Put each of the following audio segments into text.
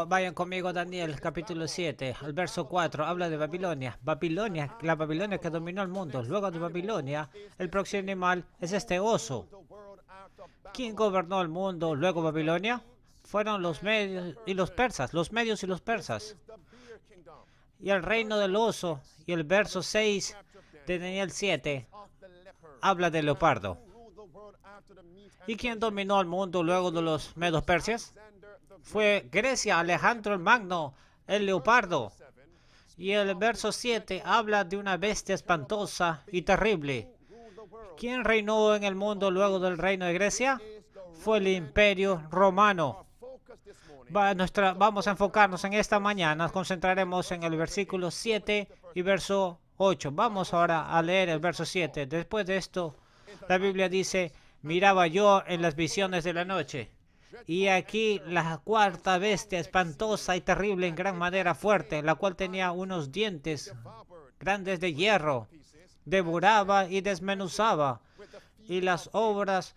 Vayan conmigo a Daniel capítulo 7, al verso 4, habla de Babilonia. Babilonia, la Babilonia que dominó el mundo. Luego de Babilonia, el próximo animal es este oso. ¿Quién gobernó el mundo luego de Babilonia? Fueron los medios y los persas, los medios y los persas. Y el reino del oso, y el verso 6 de Daniel 7, habla del leopardo. ¿Y quién dominó el mundo luego de los medos persias? Fue Grecia, Alejandro el Magno, el leopardo. Y el verso 7 habla de una bestia espantosa y terrible. ¿Quién reinó en el mundo luego del reino de Grecia? Fue el Imperio Romano. Vamos a enfocarnos en esta mañana. Nos concentraremos en el versículo 7 y verso 8. Vamos ahora a leer el verso 7. Después de esto, la Biblia dice: miraba yo en las visiones de la noche, y aquí la cuarta bestia espantosa y terrible en gran manera fuerte, la cual tenía unos dientes grandes de hierro, devoraba y desmenuzaba, y las obras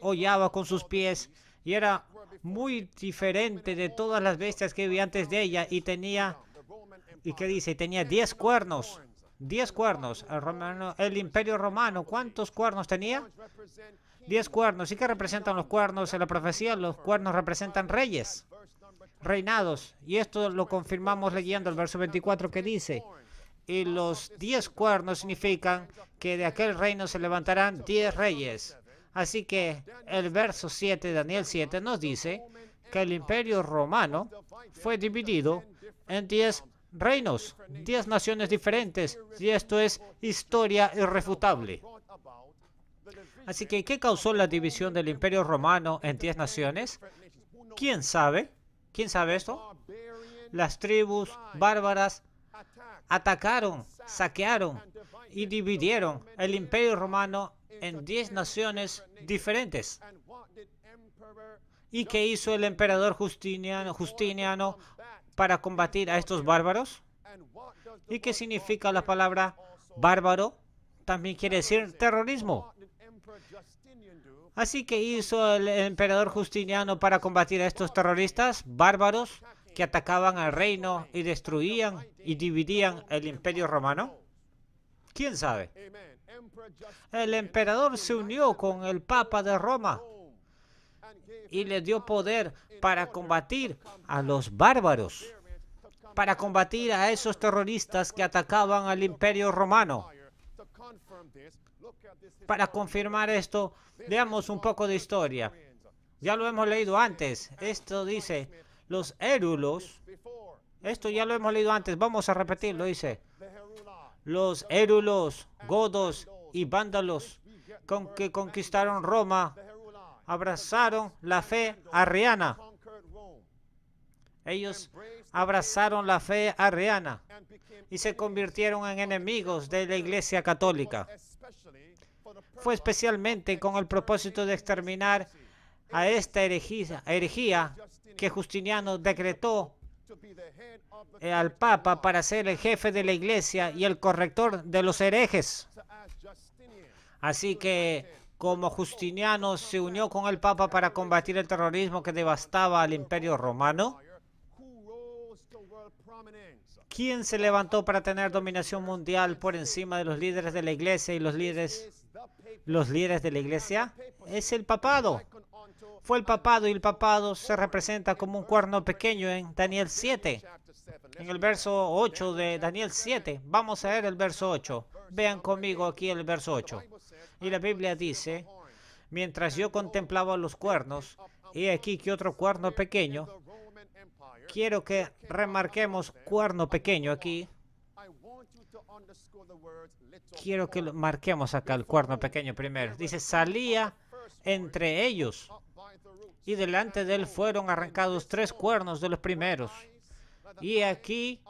hollaba con sus pies, y era muy diferente de todas las bestias que había antes de ella, y tenía, ¿y qué dice? Tenía 10 cuernos. 10 cuernos. El Imperio Romano, ¿cuántos cuernos tenía? 10 cuernos. ¿Y qué representan los cuernos en la profecía? Los cuernos representan reyes, reinados. Y esto lo confirmamos leyendo el verso 24 que dice: y los 10 cuernos significan que de aquel reino se levantarán 10 reyes. Así que el verso 7 de Daniel 7 nos dice que el Imperio Romano fue dividido en 10 reinos, 10 naciones diferentes, y esto es historia irrefutable. Así que, ¿qué causó la división del Imperio Romano en 10 naciones? ¿Quién sabe? ¿Quién sabe esto? Las tribus bárbaras atacaron, saquearon y dividieron el Imperio Romano en 10 naciones diferentes. ¿Y qué hizo el emperador Justiniano para combatir a estos bárbaros? ¿Y qué significa la palabra bárbaro? También quiere decir terrorismo. Así que hizo el emperador Justiniano para combatir a estos terroristas bárbaros que atacaban al reino y destruían y dividían el Imperio Romano. ¿Quién sabe? El emperador se unió con el Papa de Roma y le dio poder para combatir a los bárbaros, para combatir a esos terroristas que atacaban al Imperio Romano. Para confirmar esto, veamos un poco de historia. Ya lo hemos leído antes. Esto dice, los érulos. Esto ya lo hemos leído antes. Vamos a repetirlo. Dice, los érulos, godos y vándalos que conquistaron Roma abrazaron la fe arriana. Ellos abrazaron la fe arriana y se convirtieron en enemigos de la Iglesia Católica. Fue especialmente con el propósito de exterminar a esta herejía que Justiniano decretó al Papa para ser el jefe de la Iglesia y el corrector de los herejes. Así que, como Justiniano se unió con el Papa para combatir el terrorismo que devastaba al Imperio Romano, ¿quién se levantó para tener dominación mundial por encima de los líderes de la Iglesia y los líderes de la Iglesia? Es el papado. Fue el papado, y el papado se representa como un cuerno pequeño en Daniel 7. En el verso 8 de Daniel 7. Vamos a ver el verso 8. Vean conmigo aquí el verso 8. Y la Biblia dice: mientras yo contemplaba los cuernos, he aquí que otro cuerno pequeño. Quiero que remarquemos cuerno pequeño aquí. Quiero que lo marquemos acá, el cuerno pequeño primero. Dice, salía entre ellos, y delante de él fueron arrancados 3 cuernos de los primeros. Y aquí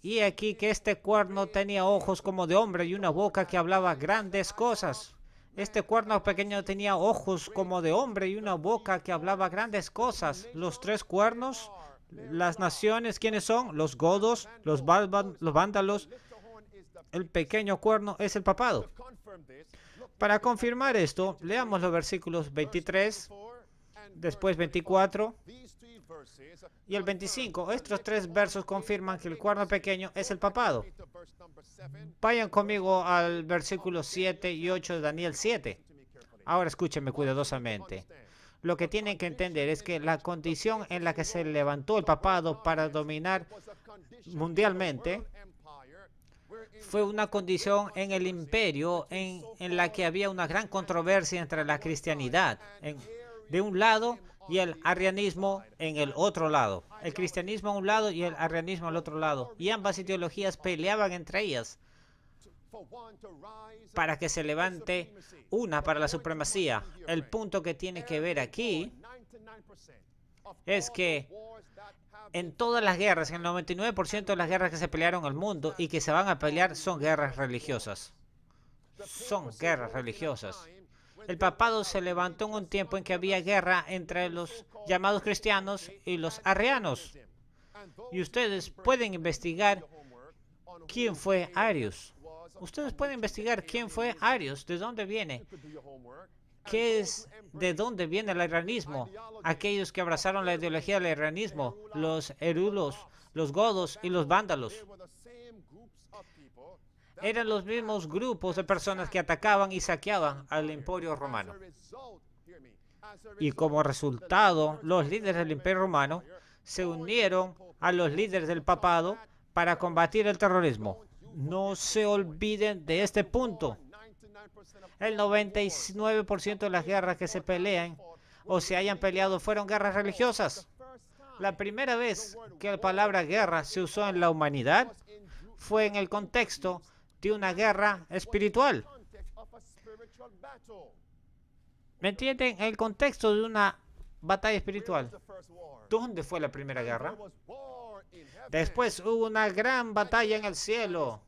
que este cuerno tenía ojos como de hombre y una boca que hablaba grandes cosas. Este cuerno pequeño tenía ojos como de hombre y una boca que hablaba grandes cosas. Los 3 cuernos, las naciones, ¿quiénes son? Los godos, los vándalos el pequeño cuerno es el papado. Para confirmar esto, leamos los versículos 23, después 24 y el 25. Estos tres versos confirman que el cuerno pequeño es el papado. Vayan conmigo al versículo 7 y 8 de Daniel 7. Ahora escúchenme cuidadosamente. Lo que tienen que entender es que la condición en la que se levantó el papado para dominar mundialmente fue una condición en el imperio en la que había una gran controversia entre la cristianidad de un lado y el arrianismo en el otro lado. El cristianismo a un lado y el arrianismo al otro lado. Y ambas ideologías peleaban entre ellas para que se levante una para la supremacía. El punto que tiene que ver aquí es que en todas las guerras, en el 99% de las guerras que se pelearon en el mundo y que se van a pelear son guerras religiosas. Son guerras religiosas. El papado se levantó en un tiempo en que había guerra entre los llamados cristianos y los arrianos. Y ustedes pueden investigar quién fue Arius. Ustedes pueden investigar quién fue Arius, de dónde viene, de dónde viene el arrianismo. Aquellos que abrazaron la ideología del arrianismo, los erulos, los godos y los vándalos. Eran los mismos grupos de personas que atacaban y saqueaban al Imperio Romano. Y como resultado, los líderes del Imperio Romano se unieron a los líderes del papado para combatir el terrorismo. No se olviden de este punto. El 99% de las guerras que se pelean o se hayan peleado fueron guerras religiosas. La primera vez que la palabra guerra se usó en la humanidad fue en el contexto de una guerra espiritual. ¿Me entienden? En el contexto de una batalla espiritual. ¿Dónde fue la primera guerra? Después hubo una gran batalla en el cielo.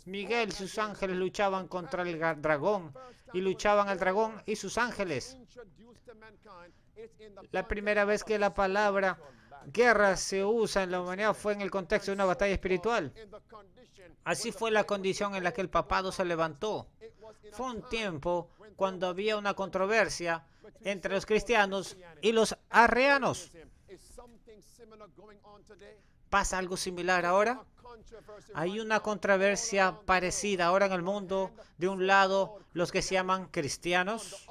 Miguel y sus ángeles luchaban contra el dragón y luchaban el dragón y sus ángeles. La primera vez que la palabra guerra se usa en la humanidad fue en el contexto de una batalla espiritual. Así fue la condición en la que el papado se levantó. Fue un tiempo cuando había una controversia entre los cristianos y los arrianos. ¿Pasa algo similar ahora? Hay una controversia parecida ahora en el mundo. De un lado, los que se llaman cristianos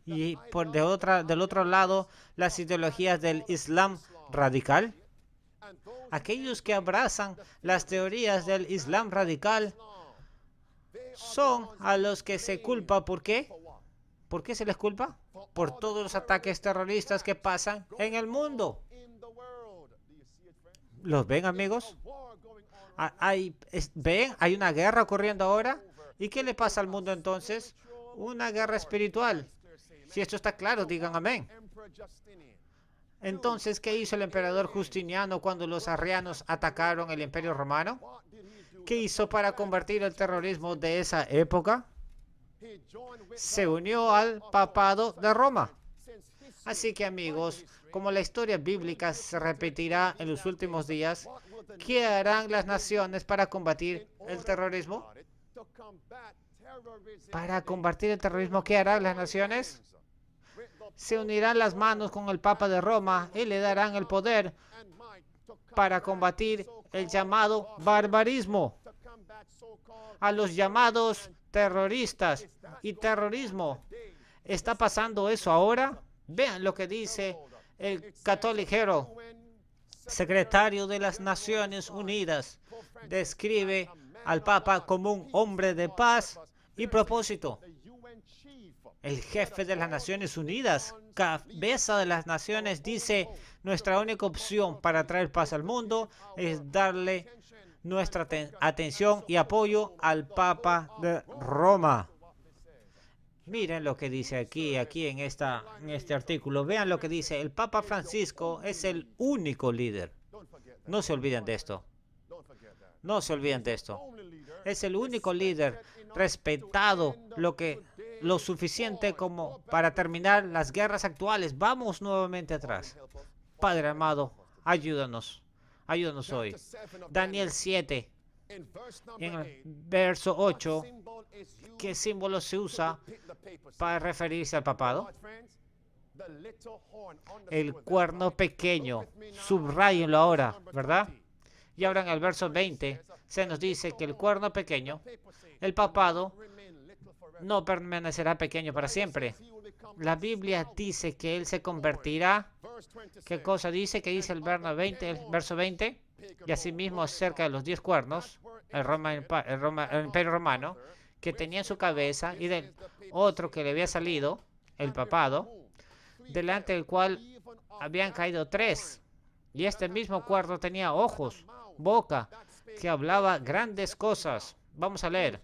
y del otro lado, las ideologías del Islam radical. Aquellos que abrazan las teorías del Islam radical son a los que se culpa. ¿Por qué? ¿Por qué se les culpa? Por todos los ataques terroristas que pasan en el mundo. ¿Los ven, amigos? ¿Ven? Hay una guerra ocurriendo ahora. ¿Y qué le pasa al mundo entonces? Una guerra espiritual. Si esto está claro, digan amén. Entonces, ¿qué hizo el emperador Justiniano cuando los arrianos atacaron el Imperio Romano? ¿Qué hizo para combatir el terrorismo de esa época? Se unió al papado de Roma. Así que, amigos, como la historia bíblica se repetirá en los últimos días, ¿qué harán las naciones para combatir el terrorismo? Para combatir el terrorismo, ¿qué harán las naciones? Se unirán las manos con el Papa de Roma y le darán el poder para combatir el llamado barbarismo, a los llamados terroristas y terrorismo. ¿Está pasando eso ahora? Vean lo que dice el Catholic Herald, secretario de las Naciones Unidas. Describe al Papa como un hombre de paz y propósito. El jefe de las Naciones Unidas, cabeza de las naciones, dice: nuestra única opción para traer paz al mundo es darle nuestra atención y apoyo al Papa de Roma. Miren lo que dice aquí en este artículo. Vean lo que dice. El Papa Francisco es el único líder. No se olviden de esto. No se olviden de esto. Es el único líder respetado lo suficiente como para terminar las guerras actuales. Vamos nuevamente atrás. Padre amado, ayúdanos. Ayúdanos hoy. Daniel 7. Y en el verso 8, ¿qué símbolo se usa para referirse al papado? El cuerno pequeño. Subrayenlo ahora, ¿verdad? Y ahora en el verso 20 se nos dice que el cuerno pequeño, el papado, no permanecerá pequeño para siempre. La Biblia dice que él se convertirá. ¿Qué cosa dice? ¿Qué dice el verso 20? Y asimismo acerca de los 10 cuernos, el imperio romano, que tenía en su cabeza, y del otro que le había salido, el papado, delante del cual habían caído 3. Y este mismo cuerno tenía ojos, boca, que hablaba grandes cosas. Vamos a leer.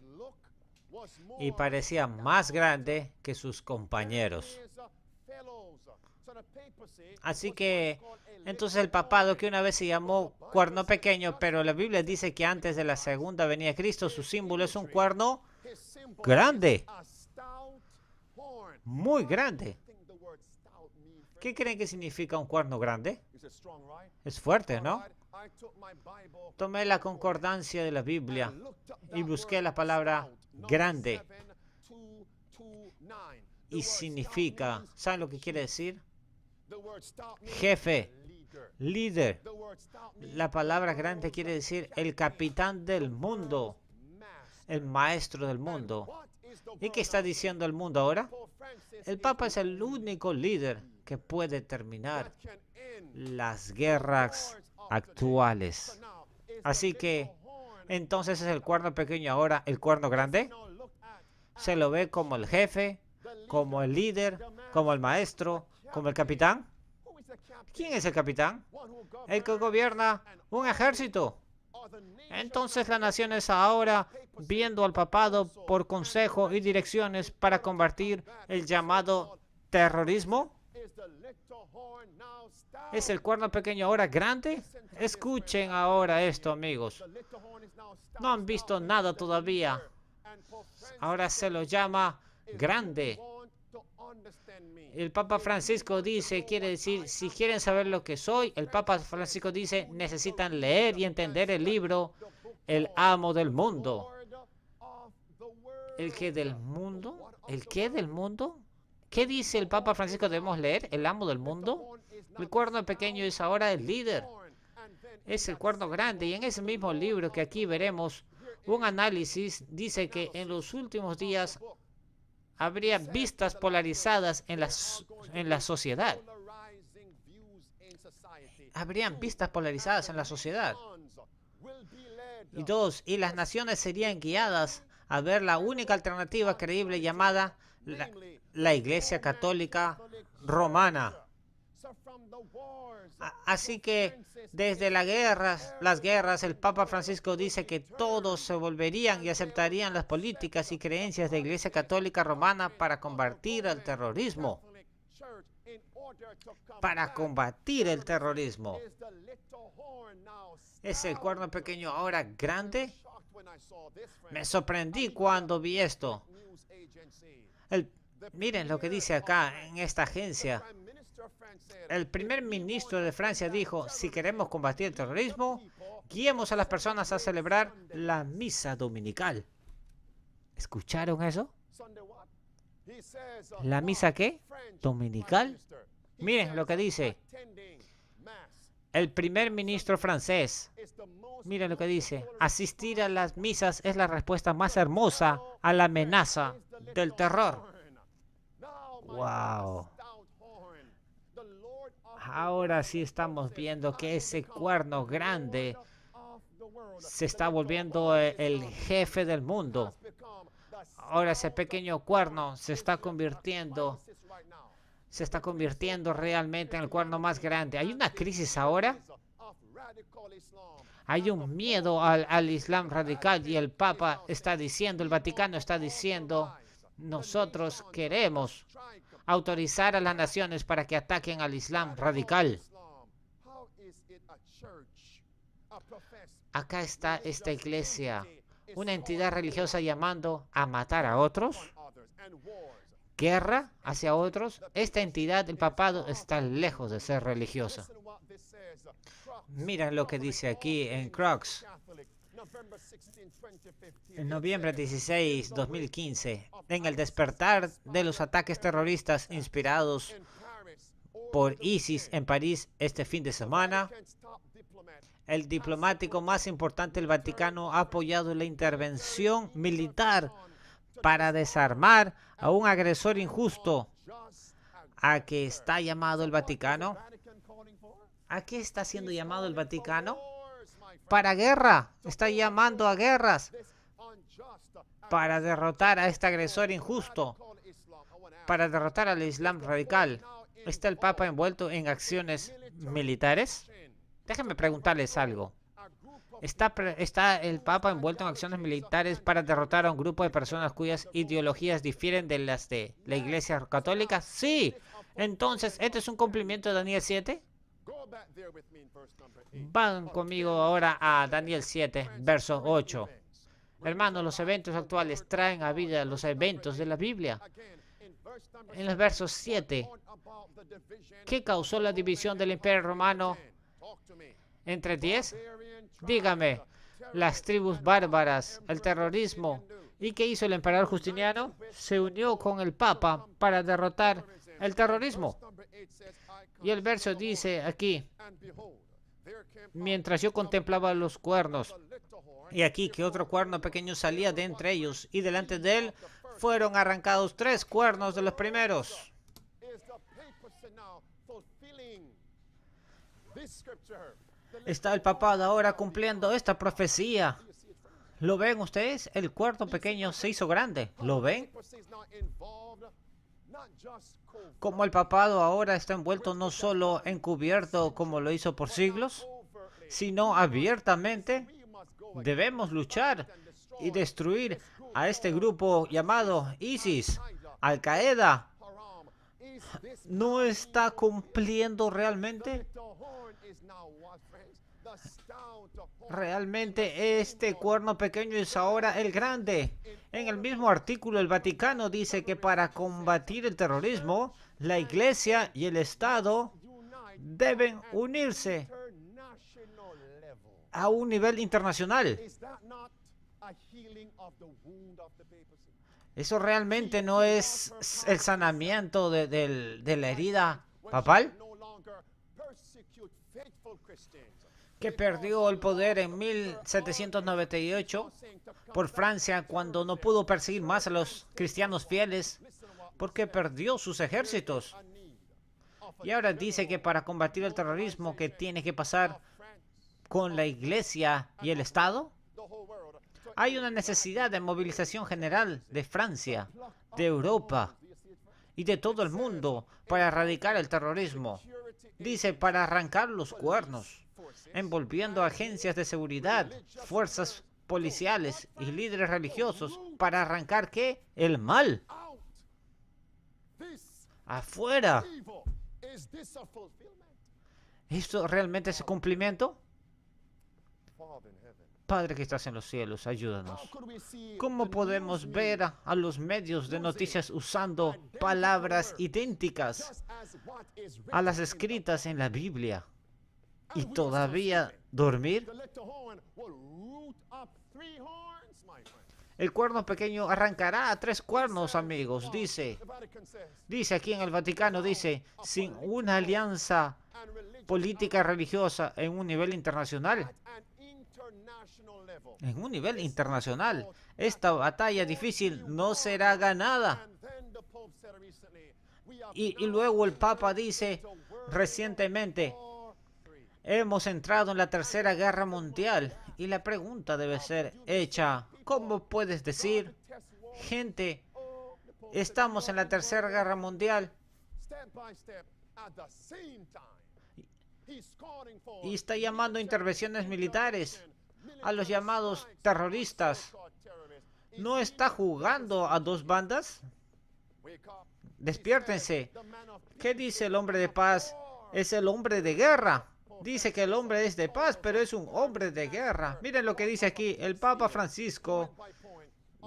Y parecía más grande que sus compañeros. Así que, entonces el papado, que una vez se llamó cuerno pequeño, pero la Biblia dice que antes de la segunda venida de Cristo, su símbolo es un cuerno grande. Muy grande. ¿Qué creen que significa un cuerno grande? Es fuerte, ¿no? Tomé la concordancia de la Biblia y busqué la palabra grande. Y significa, ¿saben lo que quiere decir? Jefe, líder. La palabra grande quiere decir el capitán del mundo, el maestro del mundo. ¿Y qué está diciendo el mundo ahora? El Papa es el único líder que puede terminar las guerras actuales. Así que, entonces es el cuerno pequeño ahora el cuerno grande. Se lo ve como el jefe, como el líder, como el maestro, como el capitán. ¿Quién es el capitán? El que gobierna un ejército. Entonces las naciones ahora, viendo al papado por consejo y direcciones para combatir el llamado terrorismo. ¿Es el cuerno pequeño ahora grande? Escuchen ahora esto, amigos. No han visto nada todavía. Ahora se lo llama grande. El Papa Francisco dice, quiere decir, si quieren saber lo que soy, el Papa Francisco dice, necesitan leer y entender el libro El amo del mundo. ¿El qué del mundo? ¿El qué del mundo? ¿Qué dice el Papa Francisco debemos leer? ¿El amo del mundo? El cuerno pequeño es ahora el líder. Es el cuerno grande. Y en ese mismo libro que aquí veremos, un análisis dice que en los últimos días habría vistas polarizadas en la sociedad. Habrían vistas polarizadas en la sociedad. Y dos, y las naciones serían guiadas a ver la única alternativa creíble llamada la Iglesia Católica Romana. Así que desde las guerras, el Papa Francisco dice que todos se volverían y aceptarían las políticas y creencias de la Iglesia Católica Romana para combatir el terrorismo. Para combatir el terrorismo. ¿Es el cuerno pequeño ahora grande? Me sorprendí cuando vi esto. Miren lo que dice acá en esta agencia. El primer ministro de Francia dijo, si queremos combatir el terrorismo, guiemos a las personas a celebrar la misa dominical. ¿Escucharon eso? ¿La misa qué? ¿Dominical? Miren lo que dice. El primer ministro francés. Miren lo que dice. Asistir a las misas es la respuesta más hermosa a la amenaza del terror. ¡Wow! Ahora sí estamos viendo que ese cuerno grande se está volviendo el jefe del mundo. Ahora ese pequeño cuerno se está convirtiendo realmente en el cuerno más grande. Hay una crisis ahora. Hay un miedo al Islam radical y el Papa está diciendo, el Vaticano está diciendo, nosotros queremos autorizar a las naciones para que ataquen al Islam radical. Acá está esta iglesia, una entidad religiosa llamando a matar a otros, guerra hacia otros. Esta entidad, el papado, está lejos de ser religiosa. Mira lo que dice aquí en Crux. En noviembre 16, 2015, en el despertar de los ataques terroristas inspirados por ISIS en París este fin de semana, el diplomático más importante del Vaticano ha apoyado la intervención militar para desarmar a un agresor injusto. ¿A qué está llamado el Vaticano? ¿A qué está siendo llamado el Vaticano? Para guerra. Está llamando a guerras para derrotar a este agresor injusto, para derrotar al Islam radical. ¿Está el Papa envuelto en acciones militares? Déjenme preguntarles algo. ¿Está el Papa envuelto en acciones militares para derrotar a un grupo de personas cuyas ideologías difieren de las de la Iglesia Católica? Sí. Entonces, ¿este es un cumplimiento de Daniel 7? Van conmigo ahora a Daniel 7, verso 8. Hermanos, los eventos actuales traen a vida los eventos de la Biblia. En los versos 7, ¿qué causó la división del Imperio Romano entre 10? Dígame, las tribus bárbaras, el terrorismo. ¿Y qué hizo el emperador Justiniano? Se unió con el Papa para derrotar el terrorismo. Y el verso dice aquí, mientras yo contemplaba los cuernos, y aquí que otro cuerno pequeño salía de entre ellos, y delante de él fueron arrancados 3 cuernos de los primeros. Está el papado ahora cumpliendo esta profecía. ¿Lo ven ustedes? El cuerno pequeño se hizo grande. ¿Lo ven? Como el papado ahora está envuelto no solo encubierto como lo hizo por siglos, sino abiertamente. Debemos luchar y destruir a este grupo llamado ISIS, Al-Qaeda. ¿No está cumpliendo realmente? Realmente este cuerno pequeño es ahora el grande. En el mismo artículo el Vaticano dice que para combatir el terrorismo, la Iglesia y el Estado deben unirse a un nivel internacional. ¿Eso realmente no es el sanamiento de la herida papal? Que perdió el poder en 1798 por Francia cuando no pudo perseguir más a los cristianos fieles porque perdió sus ejércitos. Y ahora dice que para combatir el terrorismo que tiene que pasar con la Iglesia y el Estado. Hay una necesidad de movilización general de Francia, de Europa y de todo el mundo para erradicar el terrorismo. Dice, para arrancar los cuernos, envolviendo agencias de seguridad, fuerzas policiales y líderes religiosos, para arrancar ¿qué? El mal. Afuera. ¿Esto realmente es cumplimiento? Padre que estás en los cielos, ayúdanos. ¿Cómo podemos ver a los medios de noticias usando palabras idénticas a las escritas en la Biblia y todavía dormir? El cuerno pequeño arrancará a 3 cuernos, amigos, dice aquí en el Vaticano, dice, sin una alianza política religiosa en un nivel internacional. En un nivel internacional, esta batalla difícil no será ganada. Y luego el Papa dice recientemente, hemos entrado en la Tercera Guerra Mundial. Y la pregunta debe ser hecha, ¿cómo puedes decir, gente, estamos en la Tercera Guerra Mundial? Y está llamando a intervenciones militares a los llamados terroristas. ¿No está jugando a 2 bandas? Despiértense. ¿Qué dice el hombre de paz? Es el hombre de guerra. Dice que el hombre es de paz, pero es un hombre de guerra. Miren lo que dice aquí. El Papa Francisco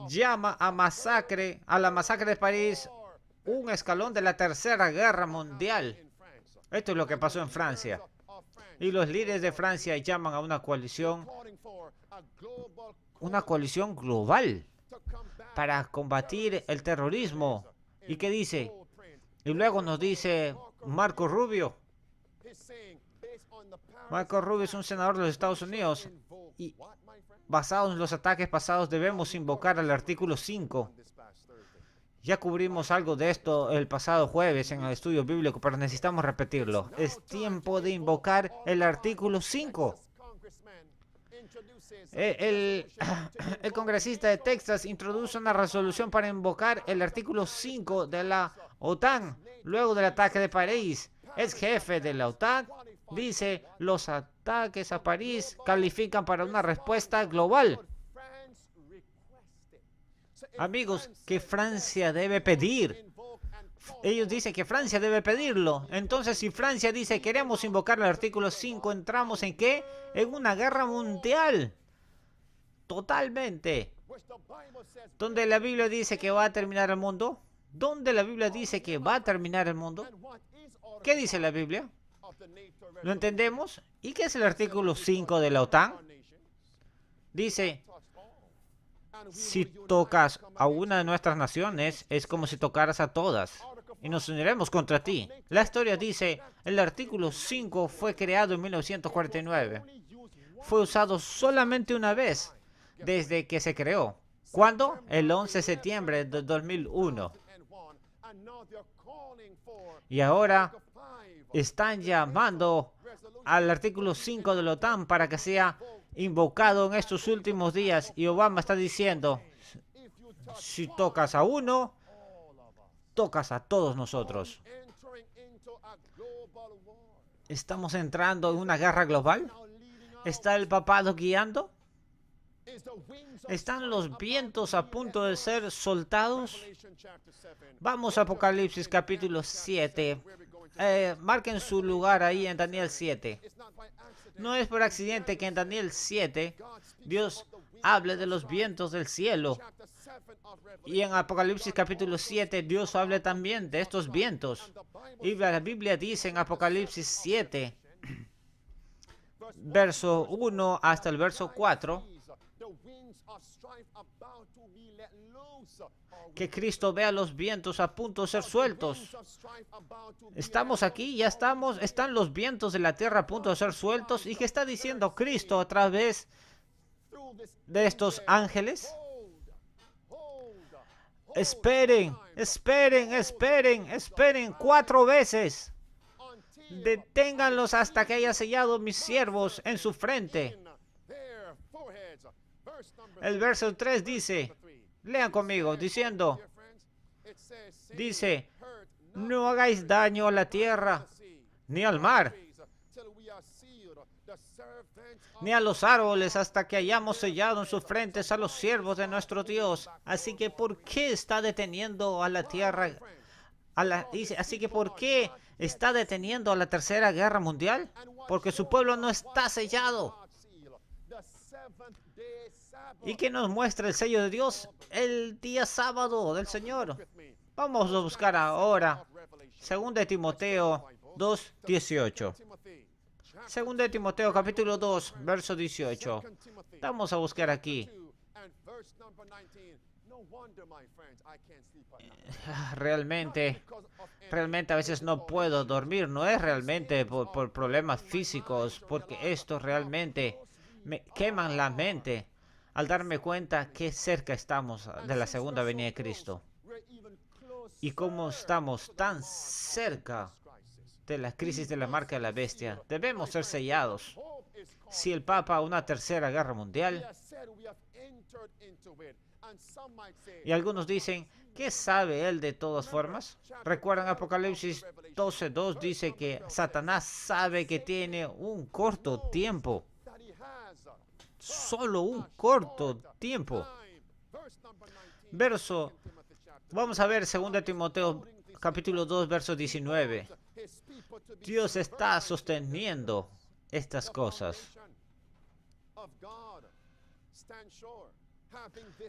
llama a la masacre de París un escalón de la Tercera Guerra Mundial. Esto es lo que pasó en Francia. Y los líderes de Francia llaman a una coalición global para combatir el terrorismo. ¿Y qué dice? Y luego nos dice Marco Rubio. Marco Rubio es un senador de los Estados Unidos. Y basados en los ataques pasados debemos invocar el artículo 5. Ya cubrimos algo de esto el pasado jueves en el estudio bíblico, pero necesitamos repetirlo. Es tiempo de invocar el artículo 5. El congresista de Texas introduce una resolución para invocar el artículo 5 de la OTAN luego del ataque de París. Es jefe de la OTAN. Dice, los ataques a París califican para una respuesta global. Amigos, que Francia debe pedir. Ellos dicen que Francia debe pedirlo. Entonces, si Francia dice queremos invocar el artículo 5, ¿entramos en qué? En una guerra mundial. Totalmente. ¿Dónde la Biblia dice que va a terminar el mundo? ¿Dónde la Biblia dice que va a terminar el mundo? ¿Qué dice la Biblia? ¿Lo entendemos? ¿Y qué es el artículo 5 de la OTAN? Dice, si tocas a una de nuestras naciones, es como si tocaras a todas, y nos uniremos contra ti. La historia dice, el artículo 5 fue creado en 1949. Fue usado solamente una vez desde que se creó. ¿Cuándo? El 11 de septiembre de 2001. Y ahora están llamando al artículo 5 de la OTAN para que sea invocado en estos últimos días. Y Obama está diciendo, si tocas a uno, tocas a todos nosotros. ¿Estamos entrando en una guerra global? ¿Está el papado guiando? ¿Están los vientos a punto de ser soltados? Vamos a Apocalipsis capítulo 7. Marquen su lugar ahí en Daniel 7. No es por accidente que en Daniel 7 Dios hable de los vientos del cielo. Y en Apocalipsis capítulo 7 Dios hable también de estos vientos. Y la Biblia dice en Apocalipsis 7, verso 1 hasta el verso 4, que Cristo vea los vientos a punto de ser sueltos. Estamos aquí, ya estamos, están los vientos de la tierra a punto de ser sueltos. ¿Y qué está diciendo Cristo a través de estos ángeles? Esperen, esperen, esperen, esperen 4 veces. Deténganlos hasta que haya sellado mis siervos en su frente. El verso 3 dice, lean conmigo, diciendo, dice, no hagáis daño a la tierra, ni al mar, ni a los árboles, hasta que hayamos sellado en sus frentes a los siervos de nuestro Dios. Así que, ¿por qué está deteniendo a la tierra? Dice, así que, ¿por qué está deteniendo a la tercera guerra mundial? Porque su pueblo no está sellado. ¿Y qué nos muestra el sello de Dios? El día sábado del Señor. Vamos a buscar ahora 2 de Timoteo 2:18. 2 de Timoteo capítulo 2, verso 18. Vamos a buscar aquí. Realmente a veces no puedo dormir. No es realmente por problemas físicos, porque esto realmente me queman la mente al darme cuenta que cerca estamos de la segunda venida de Cristo. Y cómo estamos tan cerca de la crisis de la marca de la bestia. Debemos ser sellados. Si el Papa una tercera guerra mundial, y algunos dicen, ¿qué sabe él de todas formas? ¿Recuerdan Apocalipsis 12:2? Dice que Satanás sabe que tiene un corto tiempo. Solo un corto tiempo. Vamos a ver 2 Timoteo capítulo 2, verso 19. Dios está sosteniendo estas cosas.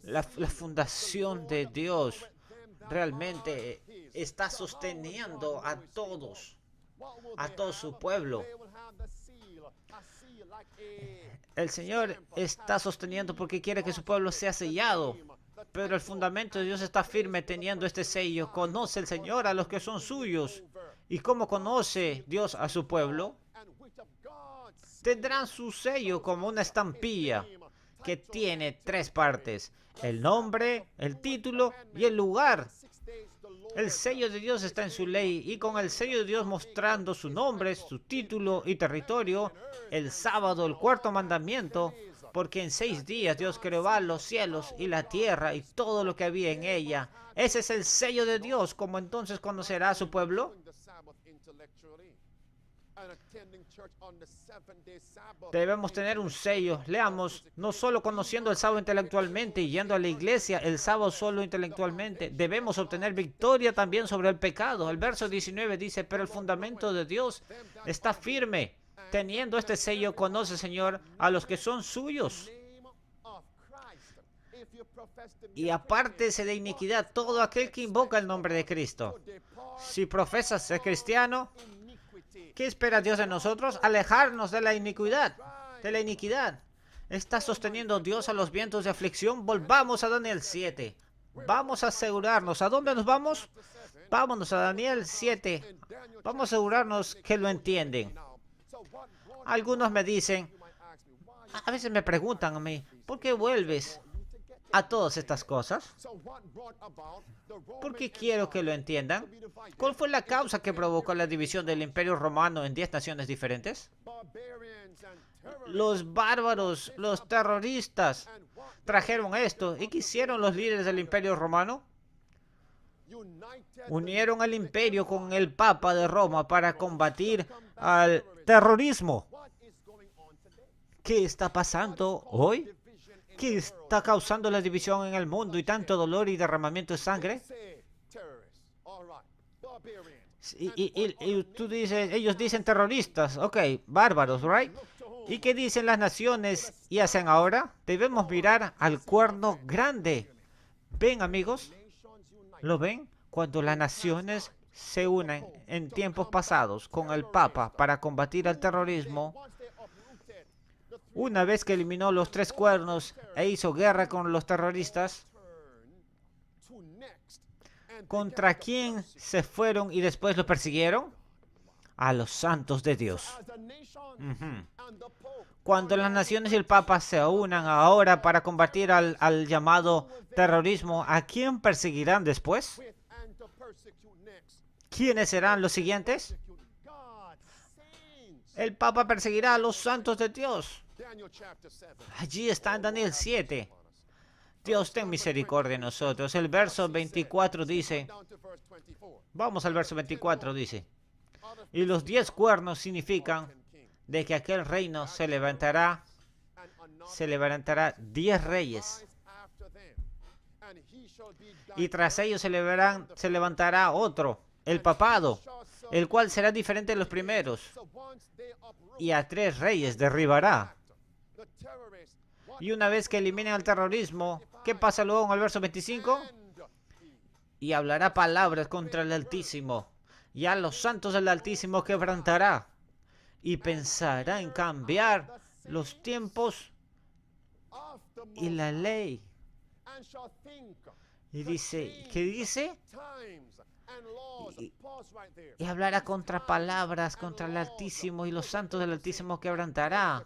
La fundación de Dios realmente está sosteniendo a todos su pueblo. El Señor está sosteniendo porque quiere que su pueblo sea sellado. Pero el fundamento de Dios está firme teniendo este sello. Conoce el Señor a los que son suyos. ¿Y cómo conoce Dios a su pueblo? Tendrán su sello como una estampilla que tiene 3 partes: el nombre, el título y el lugar. El sello de Dios está en su ley, y con el sello de Dios mostrando su nombre, su título y territorio, el sábado, el 4º mandamiento, porque en 6 días Dios creó los cielos y la tierra y todo lo que había en ella. Ese es el sello de Dios. ¿Cómo entonces conocerá a su pueblo? Debemos tener un sello. Leamos, no solo conociendo el sábado intelectualmente y yendo a la iglesia el sábado solo intelectualmente. Debemos obtener victoria también sobre el pecado. El verso 19 dice, pero el fundamento de Dios está firme. Teniendo este sello, conoce, Señor, a los que son suyos. Y apártese de iniquidad todo aquel que invoca el nombre de Cristo. Si profesas ser cristiano, ¿qué espera Dios de nosotros? Alejarnos de la iniquidad. ¿Está sosteniendo Dios a los vientos de aflicción? Volvamos a Daniel 7. Vamos a asegurarnos. ¿A dónde nos vamos? Vámonos a Daniel 7. Vamos a asegurarnos que lo entienden. Algunos me dicen, a veces me preguntan a mí, ¿por qué vuelves a todas estas cosas? ¿Por qué quiero que lo entiendan? ¿Cuál fue la causa que provocó la división del Imperio Romano en 10 naciones diferentes? Los bárbaros, los terroristas, trajeron esto. ¿Y qué hicieron los líderes del Imperio Romano? Unieron al imperio con el Papa de Roma para combatir al terrorismo. ¿Qué está pasando hoy? ¿Qué está causando la división en el mundo y tanto dolor y derramamiento de sangre? Y tú dices, ellos dicen terroristas, ok, bárbaros, right? ¿Y qué dicen las naciones y hacen ahora? Debemos mirar al cuerno grande. ¿Ven, amigos? ¿Lo ven? Cuando las naciones se unen en tiempos pasados con el Papa para combatir al terrorismo, una vez que eliminó los 3 cuernos e hizo guerra con los terroristas, ¿contra quién se fueron y después los persiguieron? A los santos de Dios. Cuando las naciones y el Papa se unan ahora para combatir al llamado terrorismo, ¿a quién perseguirán después? ¿Quiénes serán los siguientes? El Papa perseguirá a los santos de Dios. Allí está en Daniel 7. Dios, ten misericordia de nosotros. El verso 24 dice, vamos al verso 24, dice, y los 10 cuernos significan de que aquel reino se levantará 10 reyes. Y tras ellos se levantará otro, el papado, el cual será diferente de los primeros. Y a 3 reyes derribará. Y una vez que eliminen el terrorismo, ¿qué pasa luego en el verso 25? Y hablará palabras contra el Altísimo, y a los santos del Altísimo quebrantará, y pensará en cambiar los tiempos y la ley. Y dice, ¿qué dice? Y hablará contra palabras contra el Altísimo, y los santos del Altísimo quebrantará.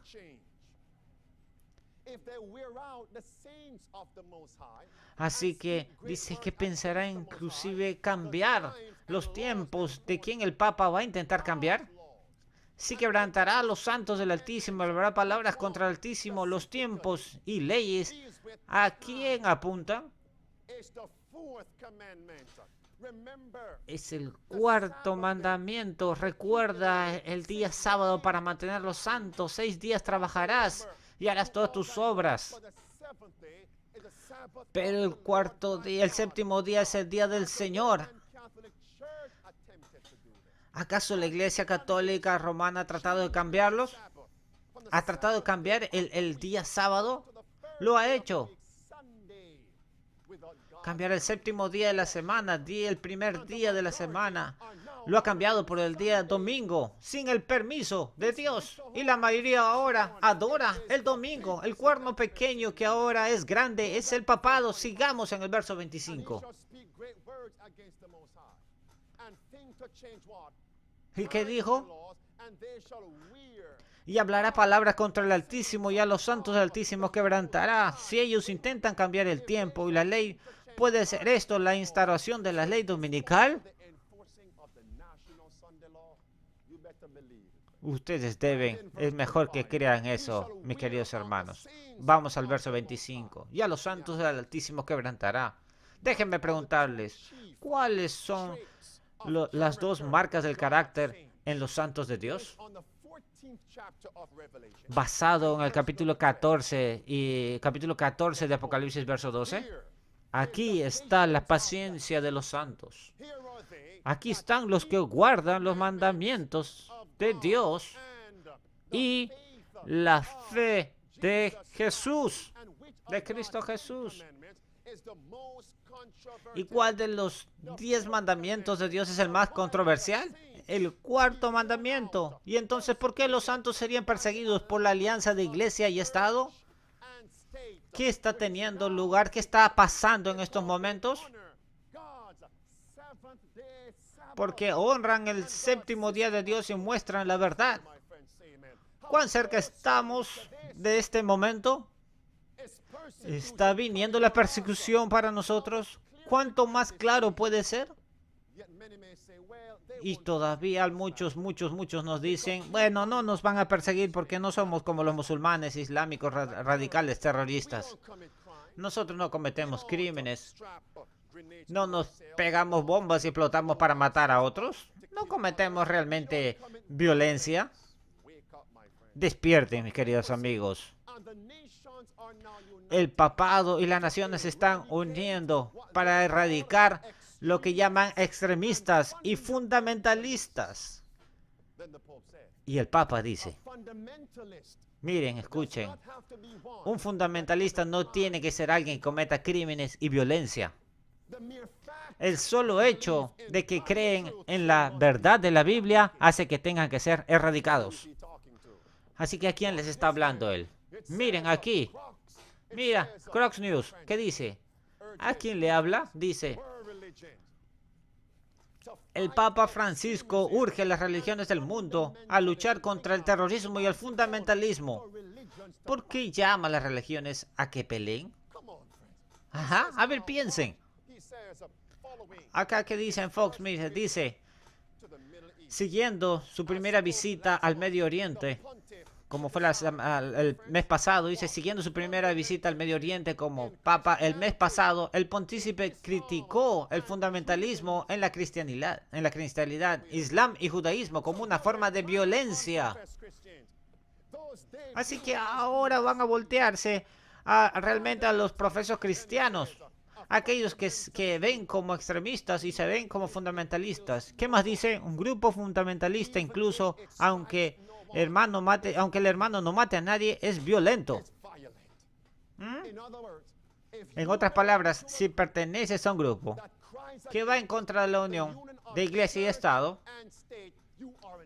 Así que dice que pensará inclusive cambiar los tiempos. ¿De quién el Papa va a intentar cambiar? Sí, quebrantará a los santos del Altísimo, hablará palabras contra el Altísimo, los tiempos y leyes. ¿A quién apuntan? Es el 4º mandamiento. Recuerda el día sábado para mantenerlo santo. 6 días trabajarás y harás todas tus obras. Pero el 7º día es el día del Señor. ¿Acaso la Iglesia Católica Romana ha tratado de cambiarlos? ¿Ha tratado de cambiar el día sábado? Lo ha hecho. Cambiar el 7º día de la semana, el primer día de la semana. lo ha cambiado por el día domingo sin el permiso de Dios. Y la mayoría ahora adora el domingo. El cuerno pequeño que ahora es grande es el papado. Sigamos en el verso 25. ¿Y qué dijo? Y hablará palabras contra el Altísimo, y a los santos del Altísimo quebrantará. Si ellos intentan cambiar el tiempo y la ley, ¿puede ser esto la instauración de la ley dominical? Ustedes deben, es mejor que crean eso, mis queridos hermanos. Vamos al verso 25. Y a los santos del Altísimo quebrantará. Déjenme preguntarles, ¿cuáles son las dos marcas del carácter en los santos de Dios? Basado en el capítulo 14 y capítulo 14 de Apocalipsis, verso 12. Aquí está la paciencia de los santos. Aquí están los que guardan los mandamientos de Dios y la fe de Jesús, de Cristo Jesús. ¿Y cuál de los 10 mandamientos de Dios es el más controversial? El cuarto mandamiento. ¿Y entonces por qué los santos serían perseguidos por la alianza de iglesia y Estado? ¿Qué está teniendo lugar? ¿Qué está pasando en estos momentos? Porque honran el séptimo día de Dios y muestran la verdad. ¿Cuán cerca estamos de este momento? ¿Está viniendo la persecución para nosotros? ¿Cuánto más claro puede ser? Y todavía muchos nos dicen, bueno, no nos van a perseguir porque no somos como los musulmanes islámicos radicales terroristas. Nosotros no cometemos crímenes. No nos pegamos bombas y explotamos para matar a otros. No cometemos realmente violencia. Despierten, mis queridos amigos. El papado y las naciones se están uniendo para erradicar lo que llaman extremistas y fundamentalistas. Y el Papa dice, miren, escuchen, un fundamentalista no tiene que ser alguien que cometa crímenes y violencia. El solo hecho de que creen en la verdad de la Biblia hace que tengan que ser erradicados. Así que ¿a quién les está hablando él? Miren aquí. Mira, Crocs News, ¿qué dice? ¿A quién le habla? Dice, el Papa Francisco urge a las religiones del mundo a luchar contra el terrorismo y el fundamentalismo. ¿Por qué llama a las religiones a que peleen? Ajá, a ver, piensen. Acá que dice en Fox, mire, dice, siguiendo su primera visita al Medio Oriente, como fue el mes pasado, dice, siguiendo su primera visita al Medio Oriente como Papa, el mes pasado, el pontífice criticó el fundamentalismo en la cristianidad, Islam y judaísmo como una forma de violencia. Así que ahora van a voltearse realmente a los profesos cristianos, aquellos que ven como extremistas y se ven como fundamentalistas. ¿Qué más dice? Un grupo fundamentalista, incluso aunque el hermano no mate a nadie, es violento. En otras palabras, si perteneces a un grupo que va en contra de la unión de iglesia y Estado,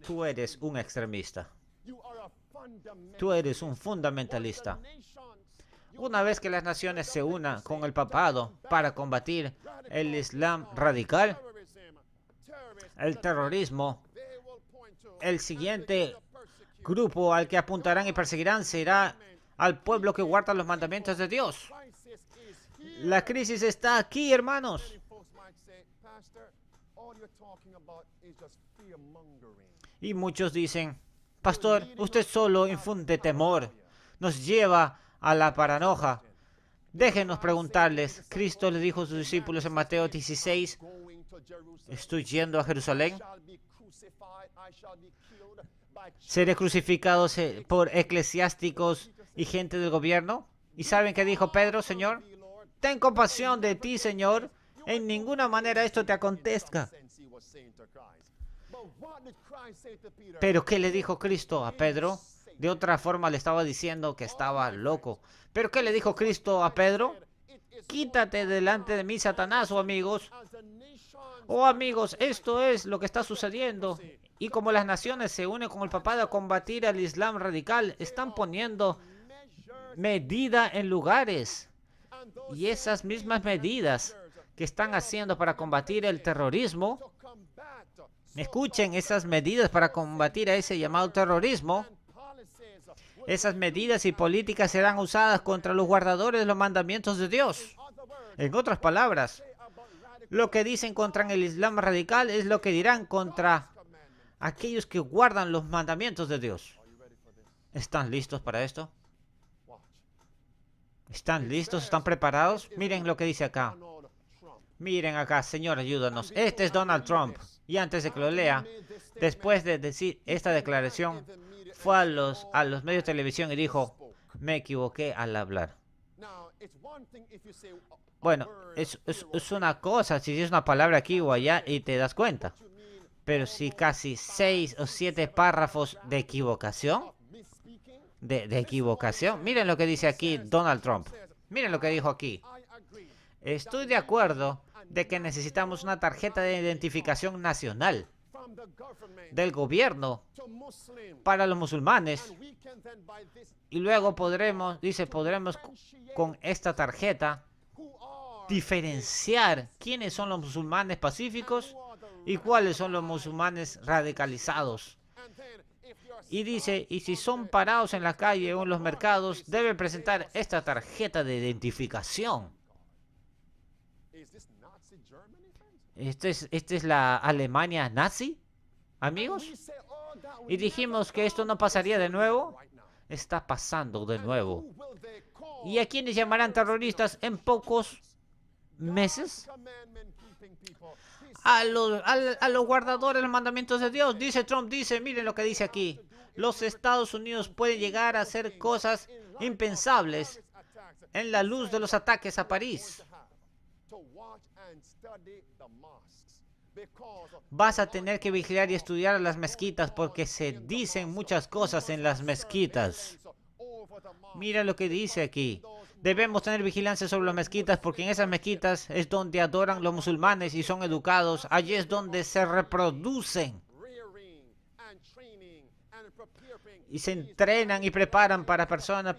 tú eres un extremista. Tú eres un fundamentalista. Una vez que las naciones se unan con el papado para combatir el Islam radical, el terrorismo, el siguiente grupo al que apuntarán y perseguirán será al pueblo que guarda los mandamientos de Dios. La crisis está aquí, hermanos. Y muchos dicen, pastor, usted solo infunde temor, nos lleva a la paranoia. Déjenos preguntarles, Cristo le dijo a sus discípulos en Mateo 16, estoy yendo a Jerusalén, seré crucificado por eclesiásticos y gente del gobierno. ¿Y saben qué dijo Pedro, Señor? Ten compasión de ti, Señor. En ninguna manera esto te acontezca. Pero ¿qué le dijo Cristo a Pedro? De otra forma le estaba diciendo que estaba loco. ¿Pero qué le dijo Cristo a Pedro? Quítate delante de mí, Satanás, o amigos. Oh amigos, esto es lo que está sucediendo. Y como las naciones se unen con el papado a combatir al Islam radical, están poniendo medida en lugares. Y esas mismas medidas que están haciendo para combatir el terrorismo, escuchen, esas medidas para combatir a ese llamado terrorismo, esas medidas y políticas serán usadas contra los guardadores de los mandamientos de Dios. En otras palabras, lo que dicen contra el Islam radical es lo que dirán contra aquellos que guardan los mandamientos de Dios. ¿Están listos para esto? ¿Están listos? ¿Están preparados? Miren lo que dice acá. Miren acá, Señor, ayúdanos. Este es Donald Trump. Y antes de que lo lea, después de decir esta declaración, fue a los medios de televisión y dijo, me equivoqué al hablar. Bueno, es una cosa si es una palabra aquí o allá y te das cuenta. Pero si casi 6 o 7 párrafos de equivocación, de equivocación. Miren lo que dice aquí Donald Trump. Miren lo que dijo aquí. Estoy de acuerdo de que necesitamos una tarjeta de identificación nacional del gobierno para los musulmanes. Y luego podremos con esta tarjeta diferenciar quiénes son los musulmanes pacíficos y cuáles son los musulmanes radicalizados. Y dice, y si son parados en la calle o en los mercados, deben presentar esta tarjeta de identificación. ¿Esta es la Alemania nazi, amigos? Y dijimos que esto no pasaría de nuevo. Está pasando de nuevo. ¿Y a quiénes llamarán terroristas en pocos meses? A los guardadores de los mandamientos de Dios. Dice Trump, miren lo que dice aquí. Los Estados Unidos pueden llegar a hacer cosas impensables en la luz de los ataques a París. Vas a tener que vigilar y estudiar las mezquitas porque se dicen muchas cosas en las mezquitas. Mira lo que dice aquí. Debemos tener vigilancia sobre las mezquitas porque en esas mezquitas es donde adoran los musulmanes y son educados. Allí es donde se reproducen y se entrenan y preparan para personas,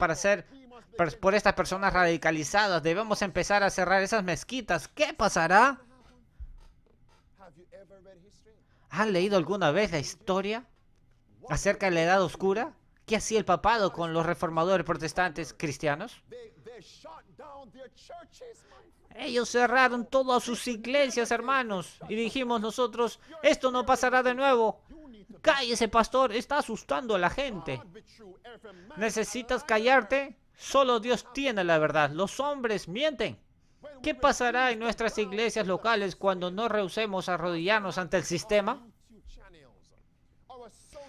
por estas personas radicalizadas. Debemos empezar a cerrar esas mezquitas. ¿Qué pasará? ¿Han leído alguna vez la historia acerca de la Edad Oscura? ¿Qué hacía el papado con los reformadores protestantes cristianos? Ellos cerraron todas sus iglesias, hermanos. Y dijimos nosotros, esto no pasará de nuevo. Cállese, pastor, está asustando a la gente. ¿Necesitas callarte? Solo Dios tiene la verdad. Los hombres mienten. ¿Qué pasará en nuestras iglesias locales cuando no rehusemos a arrodillarnos ante el sistema?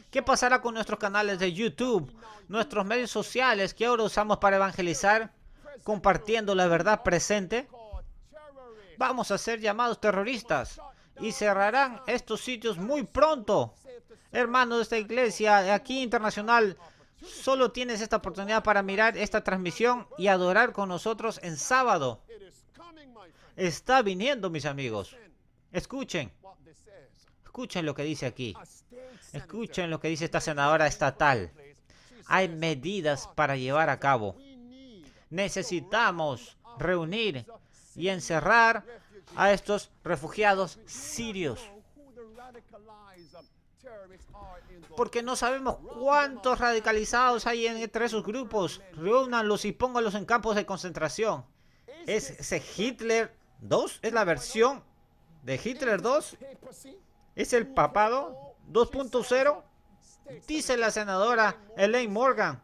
¿Qué pasará con nuestros canales de YouTube, nuestros medios sociales que ahora usamos para evangelizar, compartiendo la verdad presente? Vamos a ser llamados terroristas y cerrarán estos sitios muy pronto. Hermanos de esta iglesia aquí internacional, solo tienes esta oportunidad para mirar esta transmisión y adorar con nosotros en sábado. Está viniendo, mis amigos. Escuchen lo que dice aquí. Escuchen lo que dice esta senadora estatal. Hay medidas para llevar a cabo. Necesitamos reunir y encerrar a estos refugiados sirios. Porque no sabemos cuántos radicalizados hay entre esos grupos. Reúnanlos y pónganlos en campos de concentración. ¿Es ese Hitler 2? ¿Es la versión de Hitler 2? ¿Es el papado 2.0? Dice la senadora Elaine Morgan.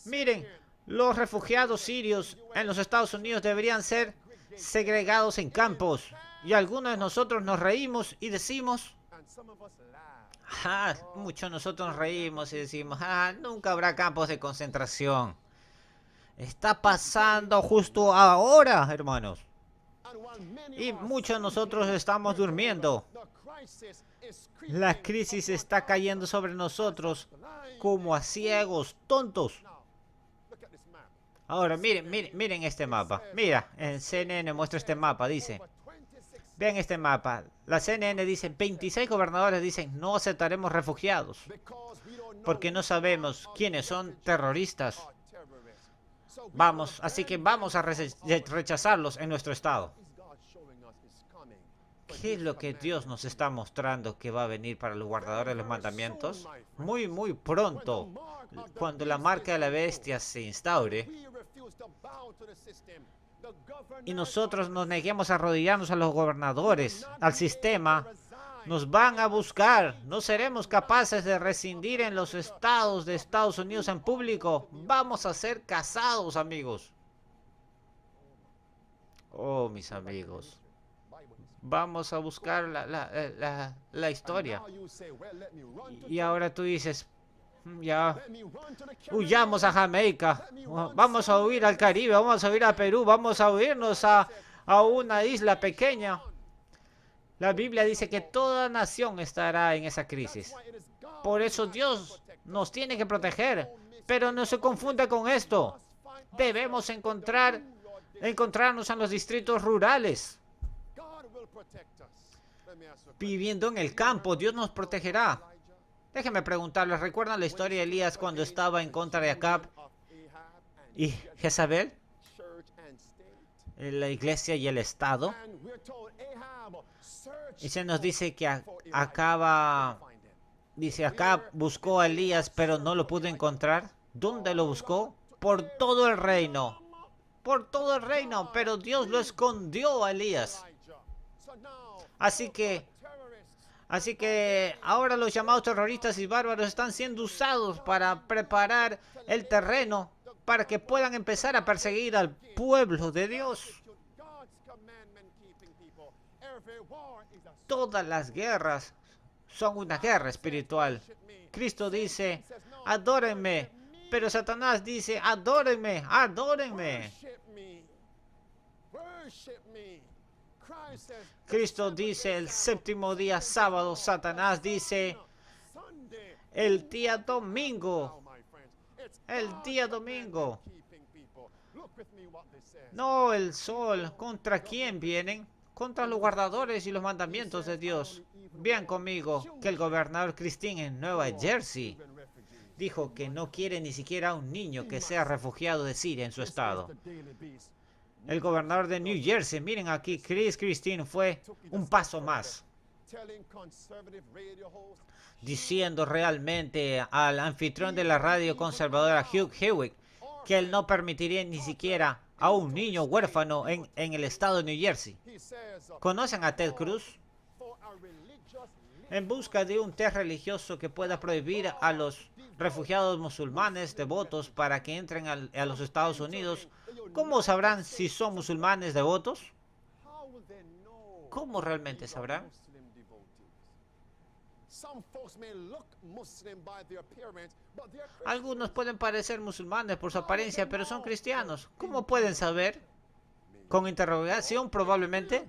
Miren, los refugiados sirios en los Estados Unidos deberían ser segregados en campos. Y algunos de nosotros nos reímos y decimos... muchos de nosotros nos reímos y decimos, nunca habrá campos de concentración. Está pasando justo ahora, hermanos. Y muchos de nosotros estamos durmiendo. La crisis está cayendo sobre nosotros como a ciegos, tontos. Ahora, miren este mapa. Mira, en CNN muestra este mapa, dice. Vean este mapa. La CNN dice, 26 gobernadores dicen, no aceptaremos refugiados, porque no sabemos quiénes son terroristas. Así que vamos a rechazarlos en nuestro estado. ¿Qué es lo que Dios nos está mostrando que va a venir para los guardadores de los mandamientos? Muy, muy pronto, cuando la marca de la bestia se instaure y nosotros nos neguemos a arrodillarnos a los gobernadores, al sistema, nos van a buscar. No seremos capaces de rescindir en los estados de Estados Unidos en público. Vamos a ser casados, amigos. Oh, mis amigos. Vamos a buscar la historia. Y ahora tú dices, ya, huyamos a Jamaica, vamos a huir al Caribe, vamos a huir a Perú, vamos a huirnos a una isla pequeña. La Biblia dice que toda nación estará en esa crisis. Por eso Dios nos tiene que proteger. Pero no se confunda con esto. Debemos encontrarnos en los distritos rurales. Viviendo en el campo, Dios nos protegerá. Déjenme preguntarles, ¿recuerdan la historia de Elías cuando estaba en contra de Acab y Jezabel? La iglesia y el Estado. Y se nos dice que Acab buscó a Elías, pero no lo pudo encontrar. ¿Dónde lo buscó? Por todo el reino. Por todo el reino, pero Dios lo escondió a Elías. Así que ahora los llamados terroristas y bárbaros están siendo usados para preparar el terreno para que puedan empezar a perseguir al pueblo de Dios. Todas las guerras son una guerra espiritual. Cristo dice, adórenme, pero Satanás dice, adórenme, adórenme. Cristo dice el séptimo día sábado, Satanás dice el día domingo. El día domingo. No el sol. ¿Contra quién vienen? Contra los guardadores y los mandamientos de Dios. Vean conmigo que el gobernador Christine en Nueva Jersey dijo que no quiere ni siquiera un niño que sea refugiado de Siria en su estado. El gobernador de New Jersey, miren aquí, Christine fue un paso más, diciendo realmente al anfitrión de la radio conservadora Hugh Hewitt que él no permitiría ni siquiera a un niño huérfano en el estado de New Jersey. ¿Conocen a Ted Cruz? En busca de un test religioso que pueda prohibir a los refugiados musulmanes devotos para que entren a los Estados Unidos. ¿Cómo sabrán si son musulmanes devotos? ¿Cómo realmente sabrán? Algunos pueden parecer musulmanes por su apariencia, pero son cristianos. ¿Cómo pueden saber? ¿Con interrogación probablemente?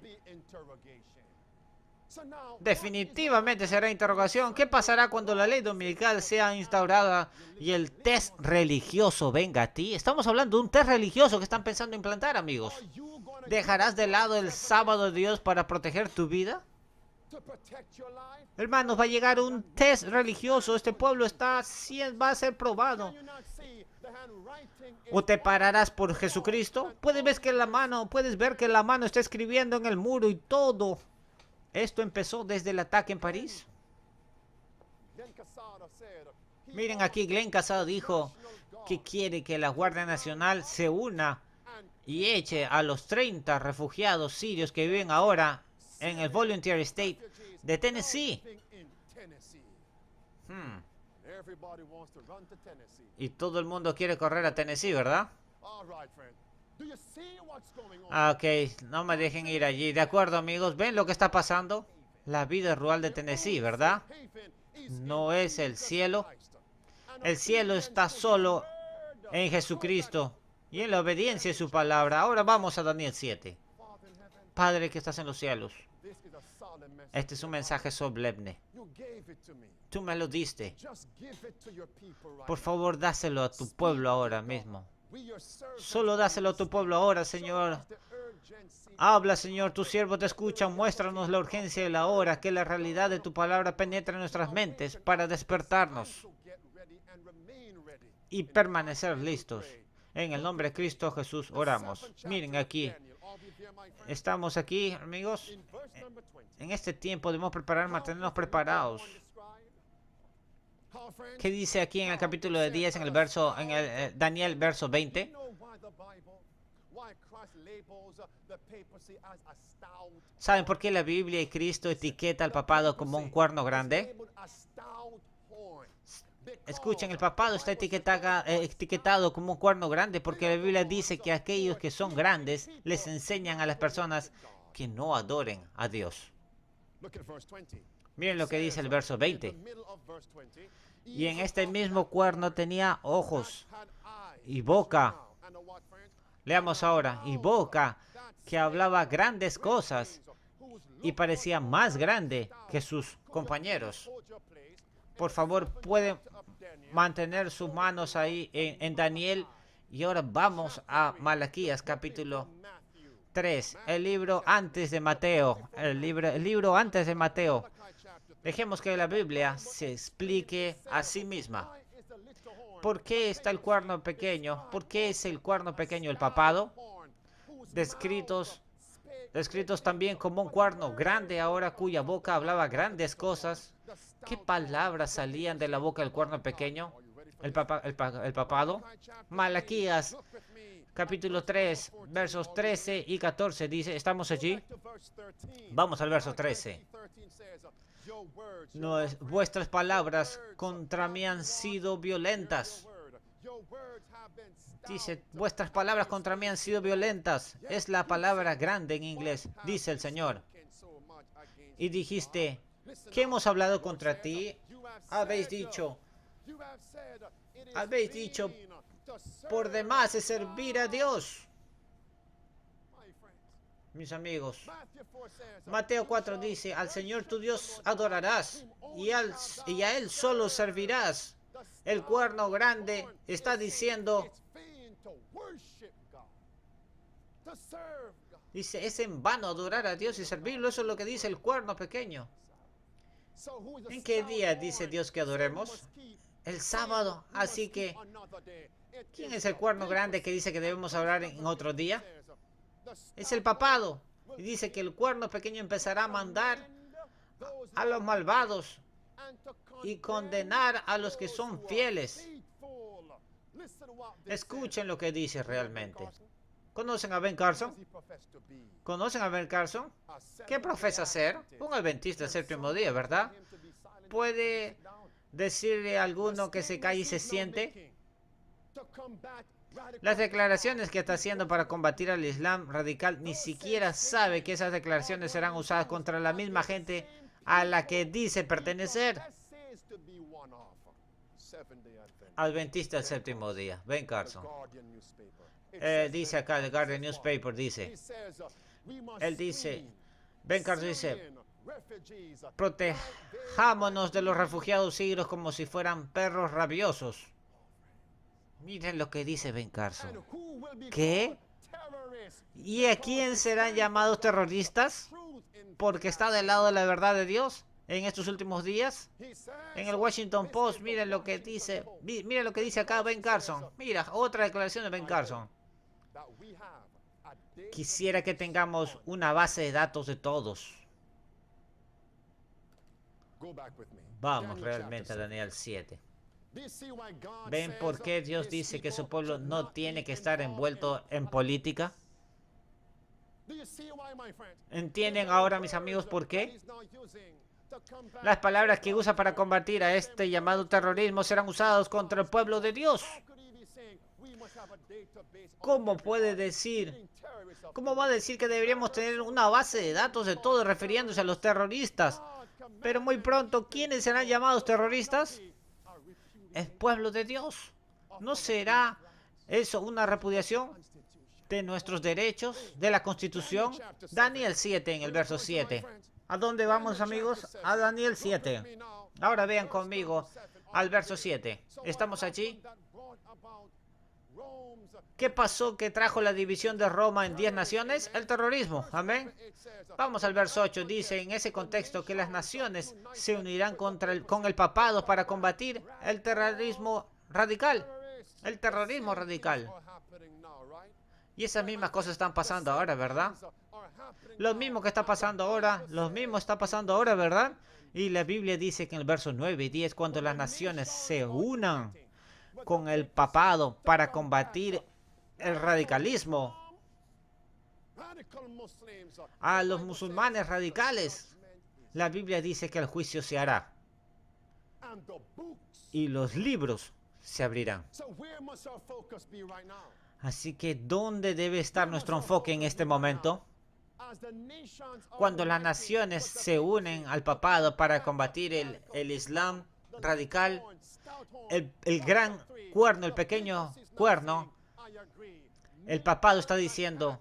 Definitivamente será interrogación. ¿Qué pasará cuando la ley dominical sea instaurada y el test religioso venga a ti? Estamos hablando de un test religioso que están pensando implantar, amigos. ¿Dejarás de lado el sábado de Dios para proteger tu vida? Hermanos, va a llegar un test religioso. Este pueblo va a ser probado. ¿O te pararás por Jesucristo? Puedes ver que la mano está escribiendo en el muro y todo. Esto empezó desde el ataque en París. Miren aquí, Glenn Casado dijo que quiere que la Guardia Nacional se una y eche a los 30 refugiados sirios que viven ahora en el Volunteer State de Tennessee. Y todo el mundo quiere correr a Tennessee, ¿verdad? Ok, no me dejen ir allí. De acuerdo, amigos, ¿ven lo que está pasando? La vida rural de Tennessee, ¿verdad? No es el cielo. El cielo está solo en Jesucristo y en la obediencia de su palabra. Ahora vamos a Daniel 7. Padre que estás en los cielos, este es un mensaje solemne. Tú me lo diste. Por favor, dáselo a tu pueblo ahora mismo. Solo dáselo a tu pueblo ahora, Señor. Habla, Señor, tu siervo te escucha, muéstranos la urgencia de la hora, que la realidad de tu palabra penetre en nuestras mentes para despertarnos y permanecer listos. En el nombre de Cristo Jesús oramos. Miren aquí, estamos aquí, amigos. En este tiempo debemos mantenernos preparados. ¿Qué dice aquí en el capítulo de 10, en el Daniel, verso 20? ¿Saben por qué la Biblia y Cristo etiqueta al papado como un cuerno grande? Escuchen, el papado está etiquetado como un cuerno grande porque la Biblia dice que aquellos que son grandes les enseñan a las personas que no adoren a Dios. Miren lo que dice el verso 20. Y en este mismo cuerno tenía ojos y boca. Leamos ahora. Y boca que hablaba grandes cosas y parecía más grande que sus compañeros. Por favor, pueden mantener sus manos ahí en Daniel. Y ahora vamos a Malaquías, capítulo 3. El libro antes de Mateo. El libro antes de Mateo. Dejemos que la Biblia se explique a sí misma. ¿Por qué está el cuerno pequeño? ¿Por qué es el cuerno pequeño el papado? Descritos también como un cuerno grande ahora cuya boca hablaba grandes cosas. ¿Qué palabras salían de la boca del cuerno pequeño? El papado. Malaquías, capítulo 3, versos 13 y 14 dice, ¿estamos allí? Vamos al verso 13. Vuestras palabras contra mí han sido violentas. Dice, vuestras palabras contra mí han sido violentas. Es la palabra grande en inglés, dice el Señor. Y dijiste, ¿qué hemos hablado contra ti? Habéis dicho, por demás es servir a Dios. Mis amigos, Mateo 4 dice, al Señor tu Dios adorarás y a Él solo servirás. El cuerno grande está diciendo, dice, es en vano adorar a Dios y servirlo. Eso es lo que dice el cuerno pequeño. ¿En qué día dice Dios que adoremos? El sábado. Así que, ¿quién es el cuerno grande que dice que debemos adorar en otro día? Es el papado. Y dice que el cuerno pequeño empezará a mandar a los malvados y condenar a los que son fieles. Escuchen lo que dice realmente. ¿Conocen a Ben Carson? ¿Conocen a Ben Carson? ¿Qué profesa ser? Un adventista del séptimo día, ¿verdad? ¿Puede decirle a alguno que se calle y se siente? Las declaraciones que está haciendo para combatir al Islam radical, ni siquiera sabe que esas declaraciones serán usadas contra la misma gente a la que dice pertenecer. Adventista del séptimo día, Ben Carson. Dice acá, el Guardian Newspaper dice, él dice, Ben Carson dice, protejámonos de los refugiados siglos como si fueran perros rabiosos. Miren lo que dice Ben Carson. ¿Qué? ¿Y a quién serán llamados terroristas? ¿Porque está del lado de la verdad de Dios en estos últimos días? En el Washington Post, miren lo que dice. Miren lo que dice acá Ben Carson. Mira, otra declaración de Ben Carson. Quisiera que tengamos una base de datos de todos. Vamos realmente a Daniel 7. ¿Ven por qué Dios dice que su pueblo no tiene que estar envuelto en política? ¿Entienden ahora, mis amigos, por qué? Las palabras que usa para combatir a este llamado terrorismo serán usadas contra el pueblo de Dios. ¿Cómo puede decir? ¿Cómo va a decir que deberíamos tener una base de datos de todo refiriéndose a los terroristas? Pero muy pronto, ¿quiénes serán llamados terroristas? El pueblo de Dios. ¿No será eso una repudiación de nuestros derechos, de la Constitución? Daniel 7 en el verso 7. ¿A dónde vamos, amigos? A Daniel 7. Ahora vean conmigo al verso 7. ¿Estamos allí? ¿Qué pasó que trajo la división de Roma en 10 naciones? El terrorismo. Amén. Vamos al verso 8. Dice en ese contexto que las naciones se unirán con el papado para combatir el terrorismo radical. El terrorismo radical. Y esas mismas cosas están pasando ahora, ¿verdad? Lo mismo que está pasando ahora, lo mismo está pasando ahora, ¿verdad? Y la Biblia dice que en el verso 9 y 10, cuando las naciones se unan con el papado para combatir el radicalismo, a los musulmanes radicales, la Biblia dice que el juicio se hará y los libros se abrirán. Así que, ¿dónde debe estar nuestro enfoque en este momento? Cuando las naciones se unen al papado para combatir el Islam radical, el gran cuerno, el pequeño cuerno, el papado está diciendo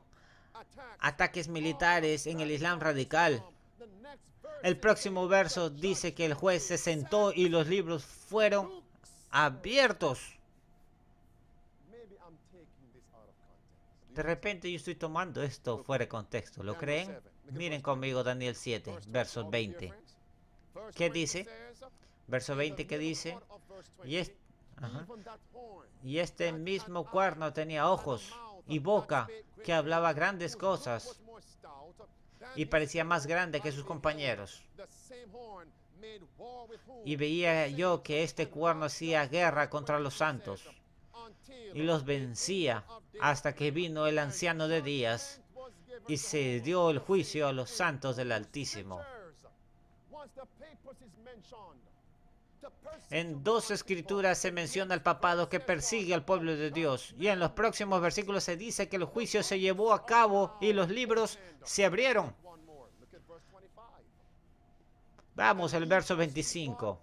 ataques militares en el Islam radical. El próximo verso dice que el juez se sentó y los libros fueron abiertos. De repente yo estoy tomando esto fuera de contexto. ¿Lo creen? Miren conmigo Daniel 7, verso 20. ¿Qué dice? Verso 20, ¿qué dice? Y este mismo cuerno tenía ojos y boca que hablaba grandes cosas y parecía más grande que sus compañeros. Y veía yo que este cuerno hacía guerra contra los santos y los vencía hasta que vino el anciano de días y se dio el juicio a los santos del Altísimo. En dos escrituras se menciona el papado que persigue al pueblo de Dios, y en los próximos versículos se dice que el juicio se llevó a cabo y los libros se abrieron. Vamos al verso 25.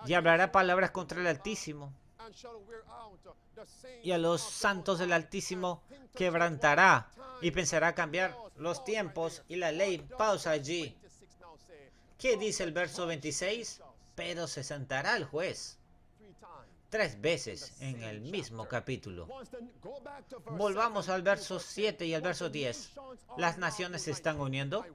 Y hablará palabras contra el Altísimo, y a los santos del Altísimo quebrantará, y pensará cambiar los tiempos y la ley. Pausa allí. ¿Qué dice el verso 26? Pero se sentará el juez 3 veces en el mismo capítulo. Volvamos al verso 7 y al verso 10. ¿Las naciones se están uniendo?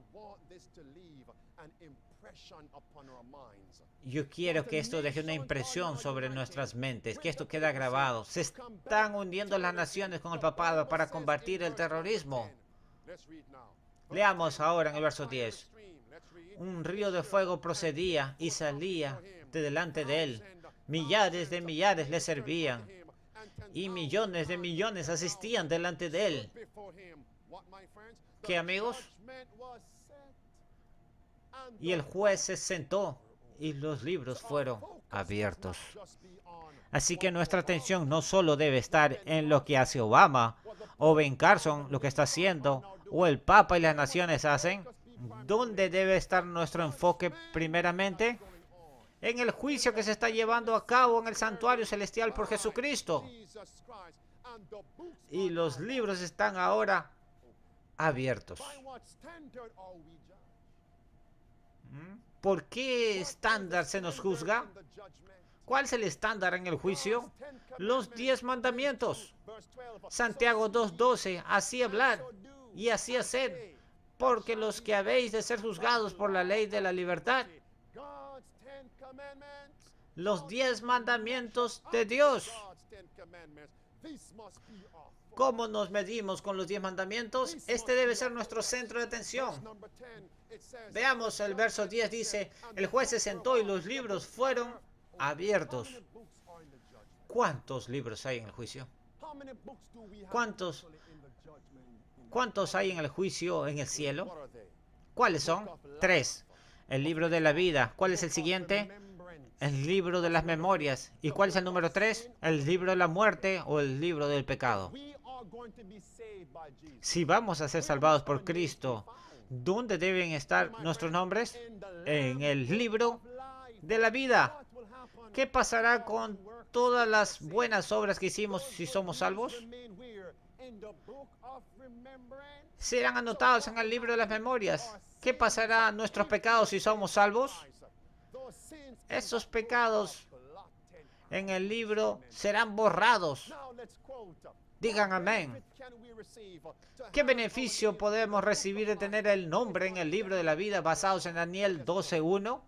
Yo quiero que esto deje una impresión sobre nuestras mentes, que esto quede grabado. Se están uniendo las naciones con el papado para combatir el terrorismo. Leamos ahora en el verso 10. Un río de fuego procedía y salía de delante de él. Millares de millares le servían y millones de millones asistían delante de él. ¿Qué, amigos? Y el juez se sentó y los libros fueron abiertos. Así que nuestra atención no solo debe estar en lo que hace Obama o Ben Carson, lo que está haciendo, o el Papa y las naciones hacen. ¿Dónde debe estar nuestro enfoque primeramente? En el juicio que se está llevando a cabo en el santuario celestial por Jesucristo. Y los libros están ahora abiertos. ¿Por qué estándar se nos juzga? ¿Cuál es el estándar en el juicio? Los 10 mandamientos. Santiago 2:12, así hablar y así hacer, porque los que habéis de ser juzgados por la ley de la libertad. Los 10 mandamientos de Dios. ¿Cómo nos medimos con los 10 mandamientos? Este debe ser nuestro centro de atención. Veamos el verso 10, dice, el juez se sentó y los libros fueron abiertos. ¿Cuántos libros hay en el juicio? ¿Cuántos hay en el juicio en el cielo? ¿Cuáles son? 3. El libro de la vida. ¿Cuál es el siguiente? El libro de las memorias. ¿Y cuál es el número 3? El libro de la muerte o el libro del pecado. Si vamos a ser salvados por Cristo, ¿dónde deben estar nuestros nombres? En el libro de la vida. ¿Qué pasará con todas las buenas obras que hicimos si somos salvos? Serán anotados en el libro de las memorias. ¿Qué pasará a nuestros pecados si somos salvos? Esos pecados en el libro serán borrados. Digan amén. ¿Qué beneficio podemos recibir de tener el nombre en el libro de la vida basados en Daniel 12:1?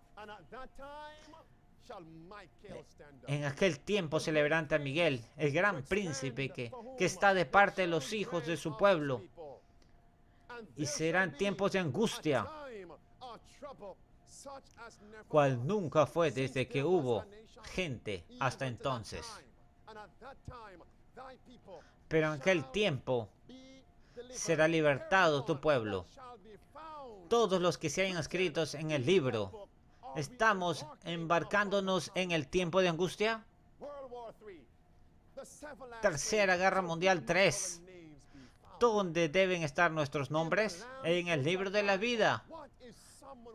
En aquel tiempo se levanta Miguel, el gran príncipe que está de parte de los hijos de su pueblo. Y serán tiempos de angustia, cual nunca fue desde que hubo gente hasta entonces. Pero en aquel tiempo será libertado tu pueblo. Todos los que se hayan escrito en el libro. ¿Estamos embarcándonos en el tiempo de angustia? Tercera Guerra Mundial 3. ¿Dónde deben estar nuestros nombres? En el libro de la vida.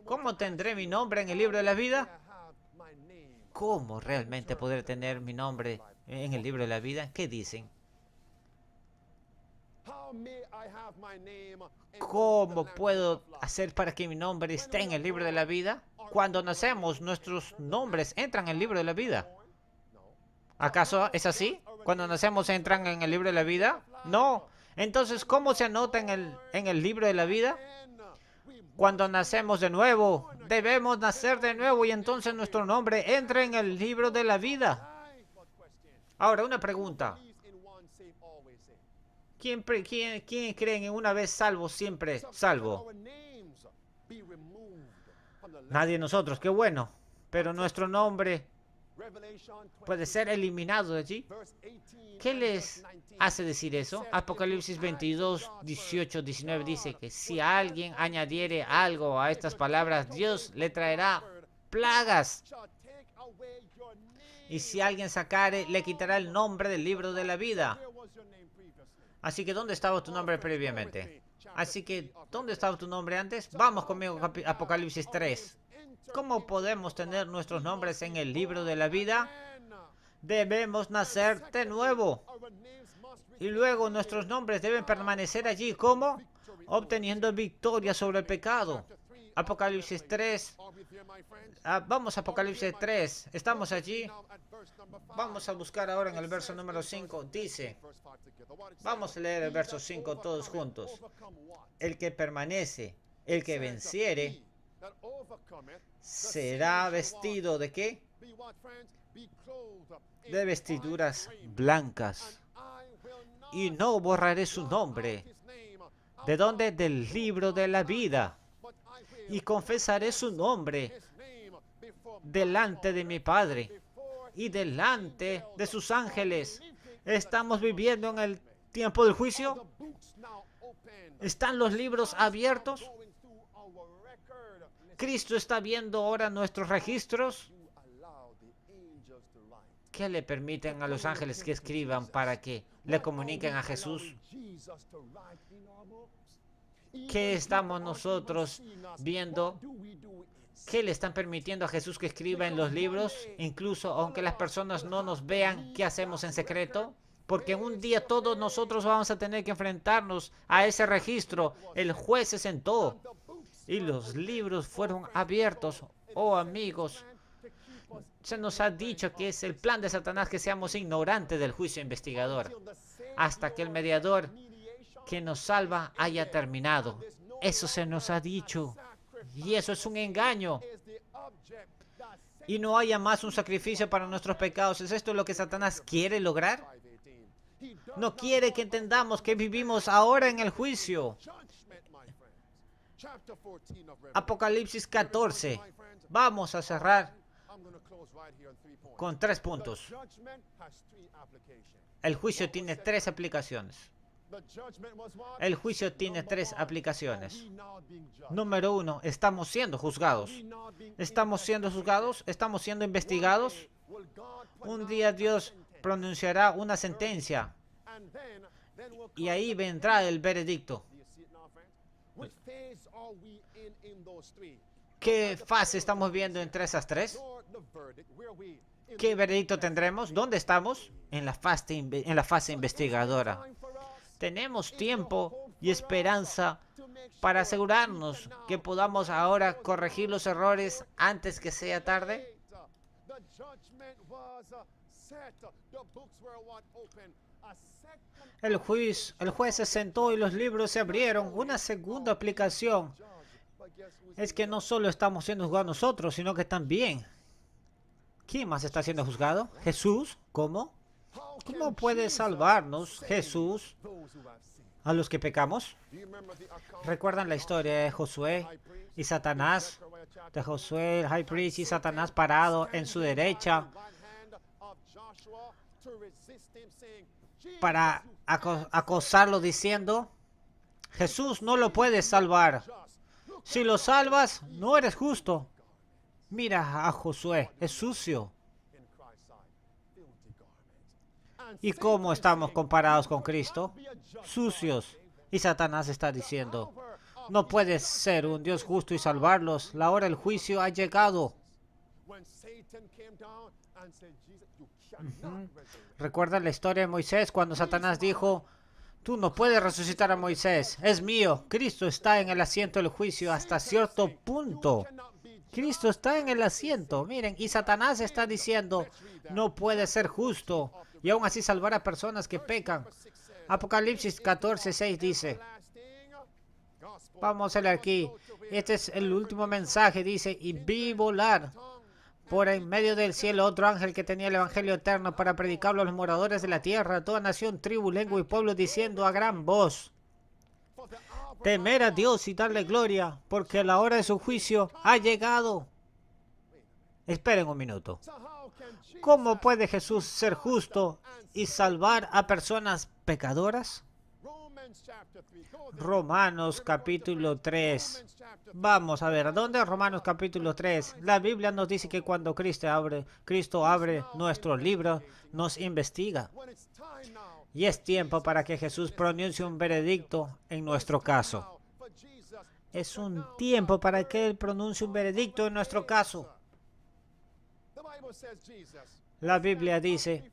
¿Cómo tendré mi nombre en el libro de la vida? ¿Cómo realmente podré tener mi nombre en el libro de la vida? ¿Qué dicen? ¿Cómo puedo hacer para que mi nombre esté en el libro de la vida? Cuando nacemos, nuestros nombres entran en el libro de la vida. ¿Acaso es así? ¿Cuando nacemos entran en el libro de la vida? No. Entonces, ¿cómo se anota en el libro de la vida? Cuando nacemos de nuevo, debemos nacer de nuevo y entonces nuestro nombre entra en el libro de la vida. Ahora, una pregunta. ¿Quién cree en una vez salvo, siempre salvo? Nadie de nosotros, qué bueno. Pero nuestro nombre puede ser eliminado de allí. ¿Qué les hace decir eso? Apocalipsis 22, 18, 19 dice que si alguien añadiere algo a estas palabras, Dios le traerá plagas. Y si alguien sacare, le quitará el nombre del libro de la vida. Así que, ¿dónde estaba tu nombre previamente? Así que, ¿dónde estaba tu nombre antes? Vamos conmigo a Apocalipsis 3. ¿Cómo podemos tener nuestros nombres en el libro de la vida? Debemos nacer de nuevo. Y luego nuestros nombres deben permanecer allí. ¿Cómo? Obteniendo victoria sobre el pecado. Apocalipsis 3. Vamos a Apocalipsis 3. Estamos allí. Vamos a buscar ahora en el verso número 5. Dice, vamos a leer el verso 5 todos juntos. El que permanece, el que venciere, será vestido ¿de qué? De vestiduras blancas. Y no borraré su nombre. ¿De dónde? Del libro de la vida. Y confesaré su nombre delante de mi Padre y delante de sus ángeles. ¿Estamos viviendo en el tiempo del juicio? ¿Están los libros abiertos? ¿Cristo está viendo ahora nuestros registros? ¿Qué le permiten a los ángeles que escriban para que le comuniquen a Jesús? ¿Qué estamos nosotros viendo? ¿Qué le están permitiendo a Jesús que escriba en los libros? Incluso aunque las personas no nos vean, ¿qué hacemos en secreto? Porque un día todos nosotros vamos a tener que enfrentarnos a ese registro. El juez se sentó y los libros fueron abiertos. Oh, amigos, se nos ha dicho que es el plan de Satanás que seamos ignorantes del juicio investigador hasta que el mediador que nos salva haya terminado. Eso se nos ha dicho. Y eso es un engaño. Y no haya más un sacrificio para nuestros pecados. ¿Es esto lo que Satanás quiere lograr? No quiere que entendamos que vivimos ahora en el juicio. Apocalipsis 14. Vamos a cerrar con 3 puntos. El juicio tiene 3 aplicaciones. El juicio tiene 3 aplicaciones. Número 1, estamos siendo juzgados. ¿Estamos siendo juzgados? ¿Estamos siendo investigados? Un día Dios pronunciará una sentencia y ahí vendrá el veredicto. ¿Qué fase estamos viendo entre esas 3? ¿Qué veredicto tendremos? ¿Dónde estamos? En la fase investigadora. Tenemos tiempo y esperanza para asegurarnos que podamos ahora corregir los errores antes que sea tarde. El juez se sentó y los libros se abrieron. Una segunda aplicación es que no solo estamos siendo juzgados nosotros, sino que también, ¿quién más está siendo juzgado? Jesús. ¿Cómo? ¿Cómo puede salvarnos Jesús a los que pecamos? ¿Recuerdan la historia de Josué y Satanás? De Josué, el high priest, y Satanás parado en su derecha para acosarlo diciendo, Jesús no lo puedes salvar. Si lo salvas, no eres justo. Mira a Josué, es sucio. ¿Y cómo estamos comparados con Cristo? Sucios. Y Satanás está diciendo, no puedes ser un Dios justo y salvarlos. La hora del juicio ha llegado. ¿Recuerdan la historia de Moisés cuando Satanás dijo, tú no puedes resucitar a Moisés, es mío? Cristo está en el asiento del juicio hasta cierto punto. Cristo está en el asiento, miren, y Satanás está diciendo, no puede ser justo y aún así salvar a personas que pecan. Apocalipsis 14:6 dice, vamos a leer aquí, este es el último mensaje, dice, y vi volar por en medio del cielo otro ángel que tenía el evangelio eterno para predicarlo a los moradores de la tierra, toda nación, tribu, lengua y pueblo, diciendo a gran voz, temer a Dios y darle gloria, porque la hora de su juicio ha llegado. Esperen un minuto. ¿Cómo puede Jesús ser justo y salvar a personas pecadoras? Romanos capítulo 3. Vamos a ver, ¿dónde es Romanos capítulo 3? La Biblia nos dice que cuando Cristo abre nuestro libro, nos investiga. Y es tiempo para que Jesús pronuncie un veredicto en nuestro caso. Es un tiempo para que Él pronuncie un veredicto en nuestro caso. La Biblia dice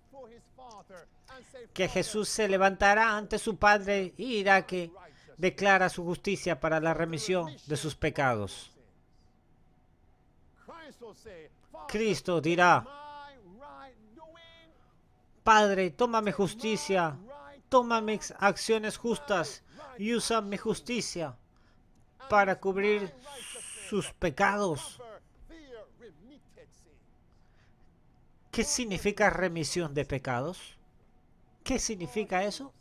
que Jesús se levantará ante su Padre y dirá que declara su justicia para la remisión de sus pecados. Cristo dirá, Padre, toma mi justicia, toma mis acciones justas y usa mi justicia para cubrir sus pecados. ¿Qué significa remisión de pecados? ¿Qué significa eso?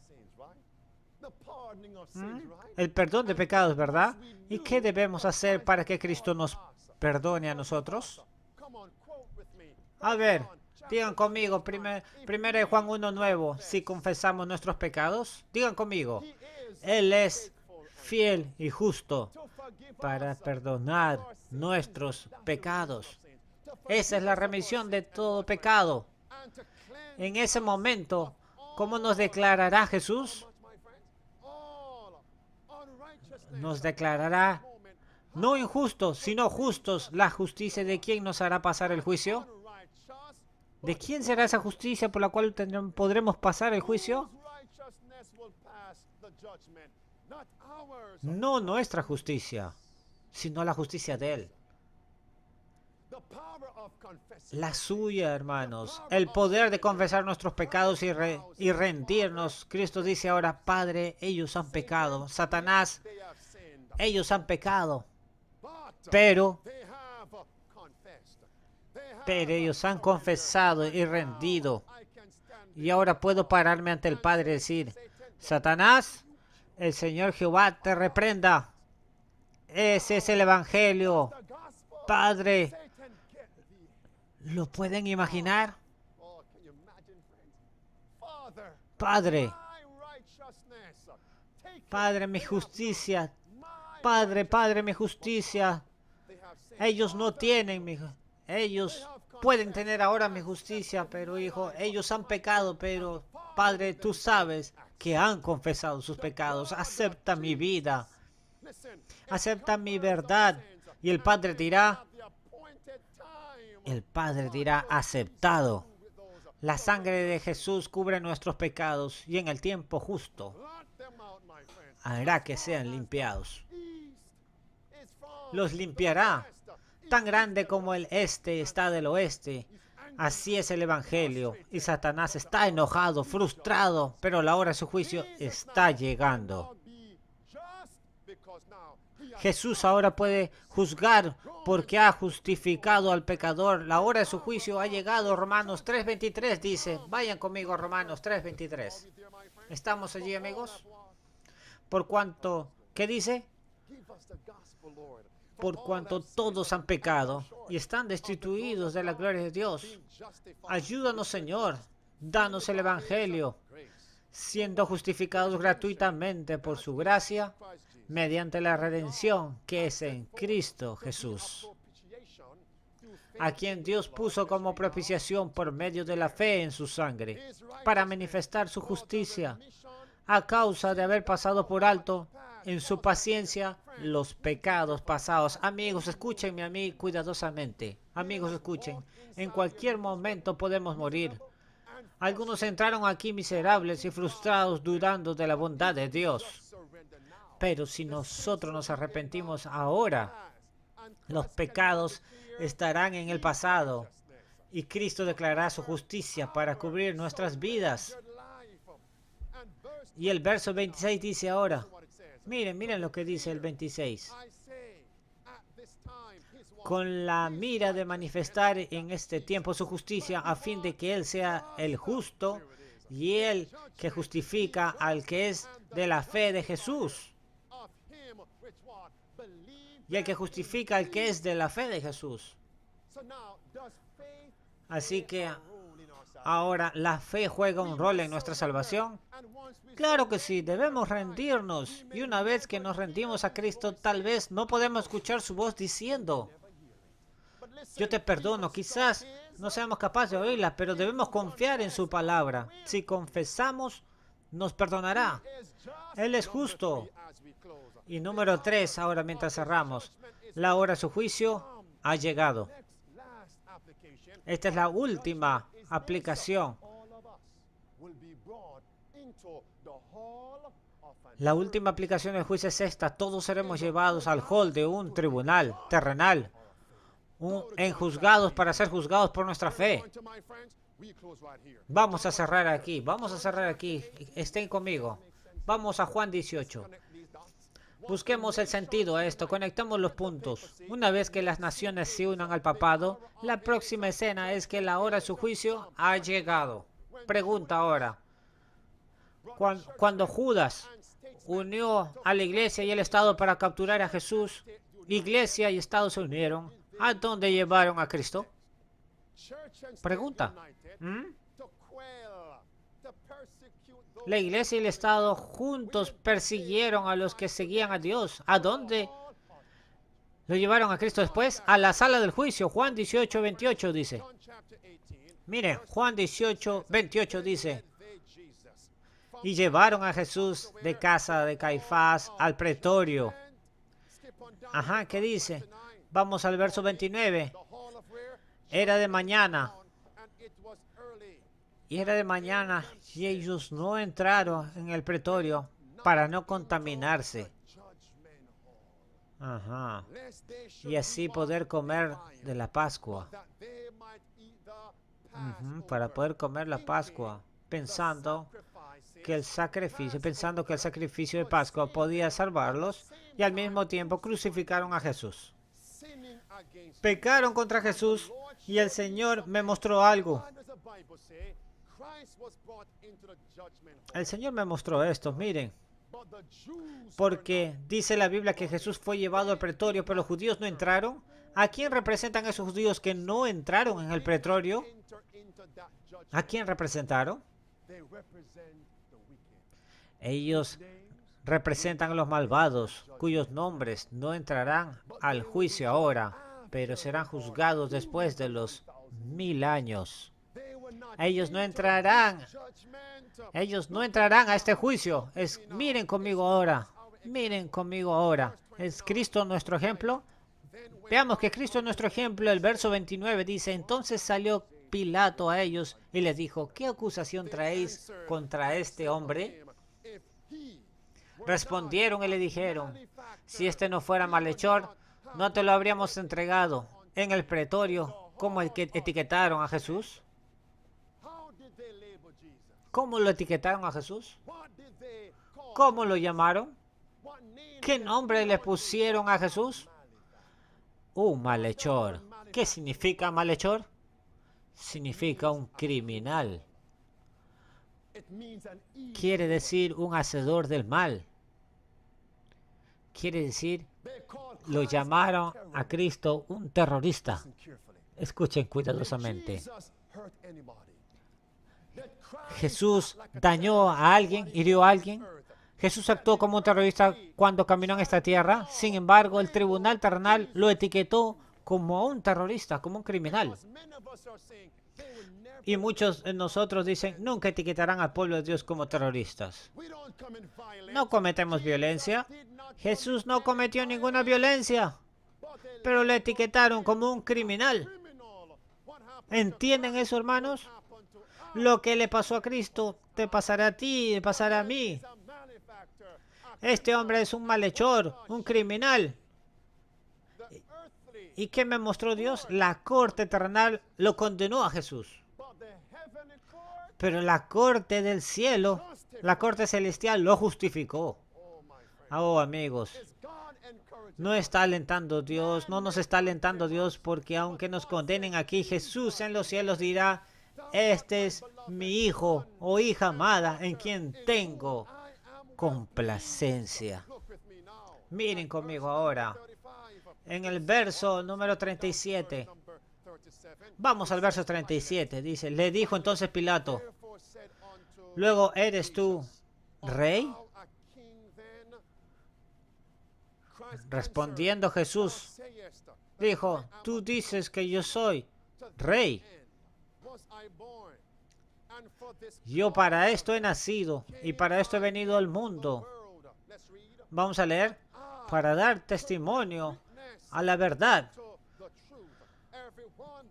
El perdón de pecados, ¿verdad? ¿Y qué debemos hacer para que Cristo nos perdone a nosotros? A ver, digan conmigo, primero de Juan 1:9, si confesamos nuestros pecados, digan conmigo, Él es fiel y justo para perdonar nuestros pecados. Esa es la remisión de todo pecado. En ese momento, ¿cómo nos declarará Jesús? Nos declarará no injustos, sino justos. ¿La justicia de quién nos hará pasar el juicio? ¿De quién será esa justicia por la cual podremos pasar el juicio? No nuestra justicia, sino la justicia de Él. La suya, hermanos. El poder de confesar nuestros pecados y rendirnos. Cristo dice ahora, Padre, ellos han pecado. Satanás, ellos han pecado. Pero ellos han confesado y rendido. Y ahora puedo pararme ante el Padre y decir, Satanás, el Señor Jehová te reprenda. Ese es el Evangelio. Padre, ¿lo pueden imaginar? Padre, Padre, mi justicia. Padre, mi justicia. Ellos no tienen ellos pueden tener ahora mi justicia, pero hijo, ellos han pecado, pero Padre, tú sabes que han confesado sus pecados. Acepta mi vida. Acepta mi verdad. Y el Padre dirá, aceptado. La sangre de Jesús cubre nuestros pecados y en el tiempo justo hará que sean limpiados. Los limpiará. Tan grande como el este está del oeste Así es el Evangelio. Y Satanás está enojado, frustrado, pero la hora de su juicio está llegando. Jesús ahora puede juzgar porque ha justificado al pecador. La hora de su juicio ha llegado. Romanos 3:23 dice. Vayan conmigo, Romanos 3:23. ¿Estamos allí, amigos? Por cuanto, ¿qué dice? Por cuanto todos han pecado y están destituidos de la gloria de Dios. Ayúdanos, Señor. Danos el Evangelio, siendo justificados gratuitamente por su gracia, mediante la redención que es en Cristo Jesús, a quien Dios puso como propiciación por medio de la fe en su sangre, para manifestar su justicia, a causa de haber pasado por alto en su paciencia los pecados pasados. Amigos, escúchenme a mí cuidadosamente. Amigos, escuchen. En cualquier momento podemos morir. Algunos entraron aquí miserables y frustrados, dudando de la bondad de Dios. Pero si nosotros nos arrepentimos ahora, los pecados estarán en el pasado y Cristo declarará su justicia para cubrir nuestras vidas. Y el verso 26 dice ahora, miren lo que dice el 26. Con la mira de manifestar en este tiempo su justicia, a fin de que Él sea el justo y el que justifica al que es de la fe de Jesús. Y el que justifica al que es de la fe de Jesús. Así que ahora, ¿la fe juega un rol en nuestra salvación? Claro que sí, debemos rendirnos. Y una vez que nos rendimos a Cristo, tal vez no podemos escuchar su voz diciendo, yo te perdono. Quizás no seamos capaces de oírla, pero debemos confiar en su palabra. Si confesamos, nos perdonará. Él es justo. Y número 3, ahora mientras cerramos, la hora de su juicio ha llegado. Esta es la última aplicación. La última aplicación del juicio es esta. Todos seremos llevados al hall de un tribunal terrenal, juzgados para ser juzgados por nuestra fe. Vamos a cerrar aquí. Estén conmigo. Vamos a Juan 18. Busquemos el sentido a esto, conectemos los puntos. Una vez que las naciones se unan al papado, la próxima escena es que la hora de su juicio ha llegado. Pregunta ahora. Cuando Judas unió a la iglesia y el Estado para capturar a Jesús, iglesia y Estado se unieron, ¿a dónde llevaron a Cristo? Pregunta. La iglesia y el Estado juntos persiguieron a los que seguían a Dios. ¿A dónde lo llevaron a Cristo después? A la sala del juicio. Juan 18:28 dice. Mire, Juan 18:28 dice. Y llevaron a Jesús de casa de Caifás al pretorio. Ajá, ¿qué dice? Vamos al verso 29. Era de mañana. Y era de mañana y ellos no entraron en el pretorio para no contaminarse. Ajá. Y así poder comer de la Pascua. Para poder comer la Pascua, pensando que el sacrificio de Pascua podía salvarlos, y al mismo tiempo crucificaron a Jesús. Pecaron contra Jesús y el Señor me mostró algo. El Señor me mostró esto, miren. Porque dice la Biblia que Jesús fue llevado al pretorio, pero los judíos no entraron. ¿A quién representan esos judíos que no entraron en el pretorio? ¿A quién representaron? Ellos representan a los malvados, cuyos nombres no entrarán al juicio ahora, pero serán juzgados después de los 1000 años. Ellos no entrarán a este juicio. Miren conmigo ahora. ¿Es Cristo nuestro ejemplo? Veamos que Cristo es nuestro ejemplo. El verso 29 dice, entonces salió Pilato a ellos y les dijo, ¿qué acusación traéis contra este hombre? Respondieron y le dijeron, si este no fuera malhechor, no te lo habríamos entregado en el pretorio cómo es que etiquetaron a Jesús? ¿Cómo lo etiquetaron a Jesús? ¿Cómo lo llamaron? ¿Qué nombre le pusieron a Jesús? Un malhechor. ¿Qué significa malhechor? Significa un criminal. Quiere decir un hacedor del mal. Quiere decir, lo llamaron a Cristo un terrorista. Escuchen cuidadosamente. Jesús dañó a alguien, hirió a alguien. Jesús actuó como un terrorista cuando caminó en esta tierra. Sin embargo, el tribunal terrenal lo etiquetó como un terrorista, como un criminal. Y muchos de nosotros dicen, nunca etiquetarán al pueblo de Dios como terroristas. No cometemos violencia. Jesús no cometió ninguna violencia, pero le etiquetaron como un criminal. ¿Entienden eso, hermanos? Lo que le pasó a Cristo te pasará a ti, te pasará a mí. Este hombre es un malhechor, un criminal. ¿Y qué me mostró Dios? La corte terrenal lo condenó a Jesús. Pero la corte del cielo, la corte celestial, lo justificó. Oh, amigos, no está alentando Dios, no nos está alentando Dios, porque aunque nos condenen aquí, Jesús en los cielos dirá, este es mi hijo o hija amada en quien tengo complacencia. Miren conmigo ahora, en el verso número 37. Vamos al verso 37, dice, le dijo entonces Pilato, luego, ¿eres tú rey? Respondiendo Jesús, dijo, tú dices que yo soy rey. Yo para esto he nacido y para esto he venido al mundo. Vamos a leer, para dar testimonio a la verdad.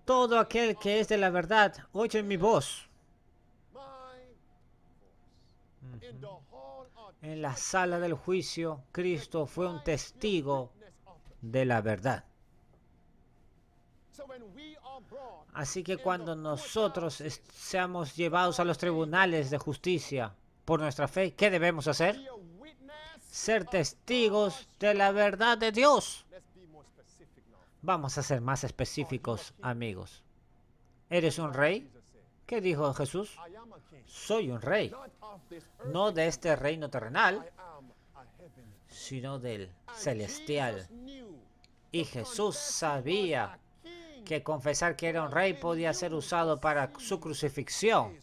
Todo aquel que es de la verdad, oye mi voz. En la sala del juicio, Cristo fue un testigo de la verdad. Así que cuando nosotros seamos llevados a los tribunales de justicia por nuestra fe, ¿qué debemos hacer? Ser testigos de la verdad de Dios. Vamos a ser más específicos, amigos. ¿Eres un rey? ¿Qué dijo Jesús? Soy un rey. No de este reino terrenal, sino del celestial. Y Jesús sabía que confesar que era un rey podía ser usado para su crucifixión.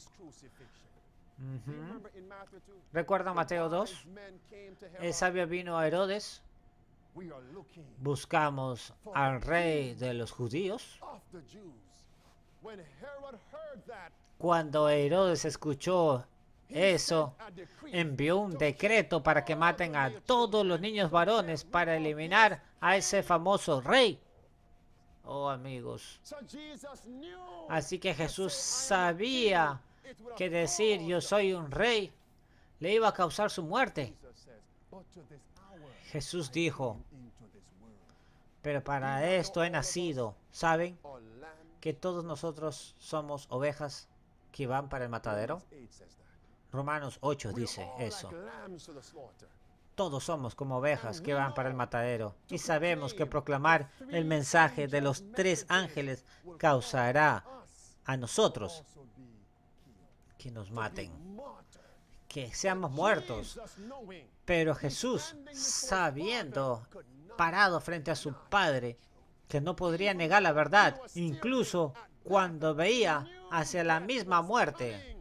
¿Recuerdan Mateo 2? El sabio vino a Herodes. Buscamos al rey de los judíos. Cuando Herodes escuchó eso, envió un decreto para que maten a todos los niños varones para eliminar a ese famoso rey. Oh, amigos. Así que Jesús sabía que decir yo soy un rey le iba a causar su muerte. Jesús dijo, pero para esto he nacido. ¿Saben que todos nosotros somos ovejas que van para el matadero? Romanos 8 dice eso. Todos somos como ovejas que van para el matadero. Y sabemos que proclamar el mensaje de los 3 ángeles causará a nosotros que nos maten, que seamos muertos. Pero Jesús, sabiendo, parado frente a su Padre, que no podría negar la verdad, incluso cuando veía hacia la misma muerte,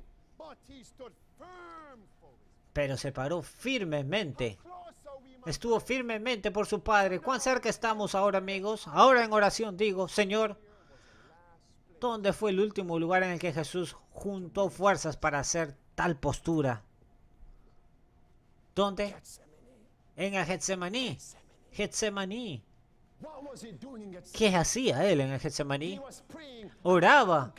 pero se paró firmemente. Estuvo firmemente por su Padre. ¿Cuán cerca estamos ahora, amigos? Ahora en oración digo, Señor, ¿dónde fue el último lugar en el que Jesús juntó fuerzas para hacer tal postura? ¿Dónde? En el Getsemaní. Getsemaní. ¿Qué hacía él en el Getsemaní? Oraba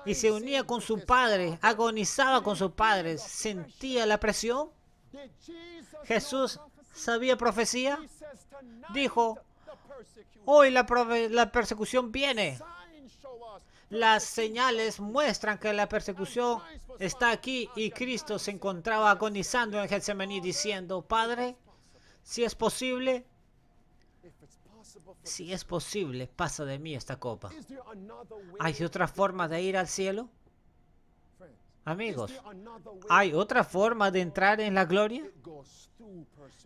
y se unía con su Padre, agonizaba con su Padre, sentía la presión. Jesús sabía profecía. Dijo, hoy la persecución viene. Las señales muestran que la persecución está aquí y Cristo se encontraba agonizando en Getsemaní diciendo, Padre, si es posible, pasa de mí esta copa. ¿Hay otra forma de ir al cielo? Amigos, ¿hay otra forma de entrar en la gloria?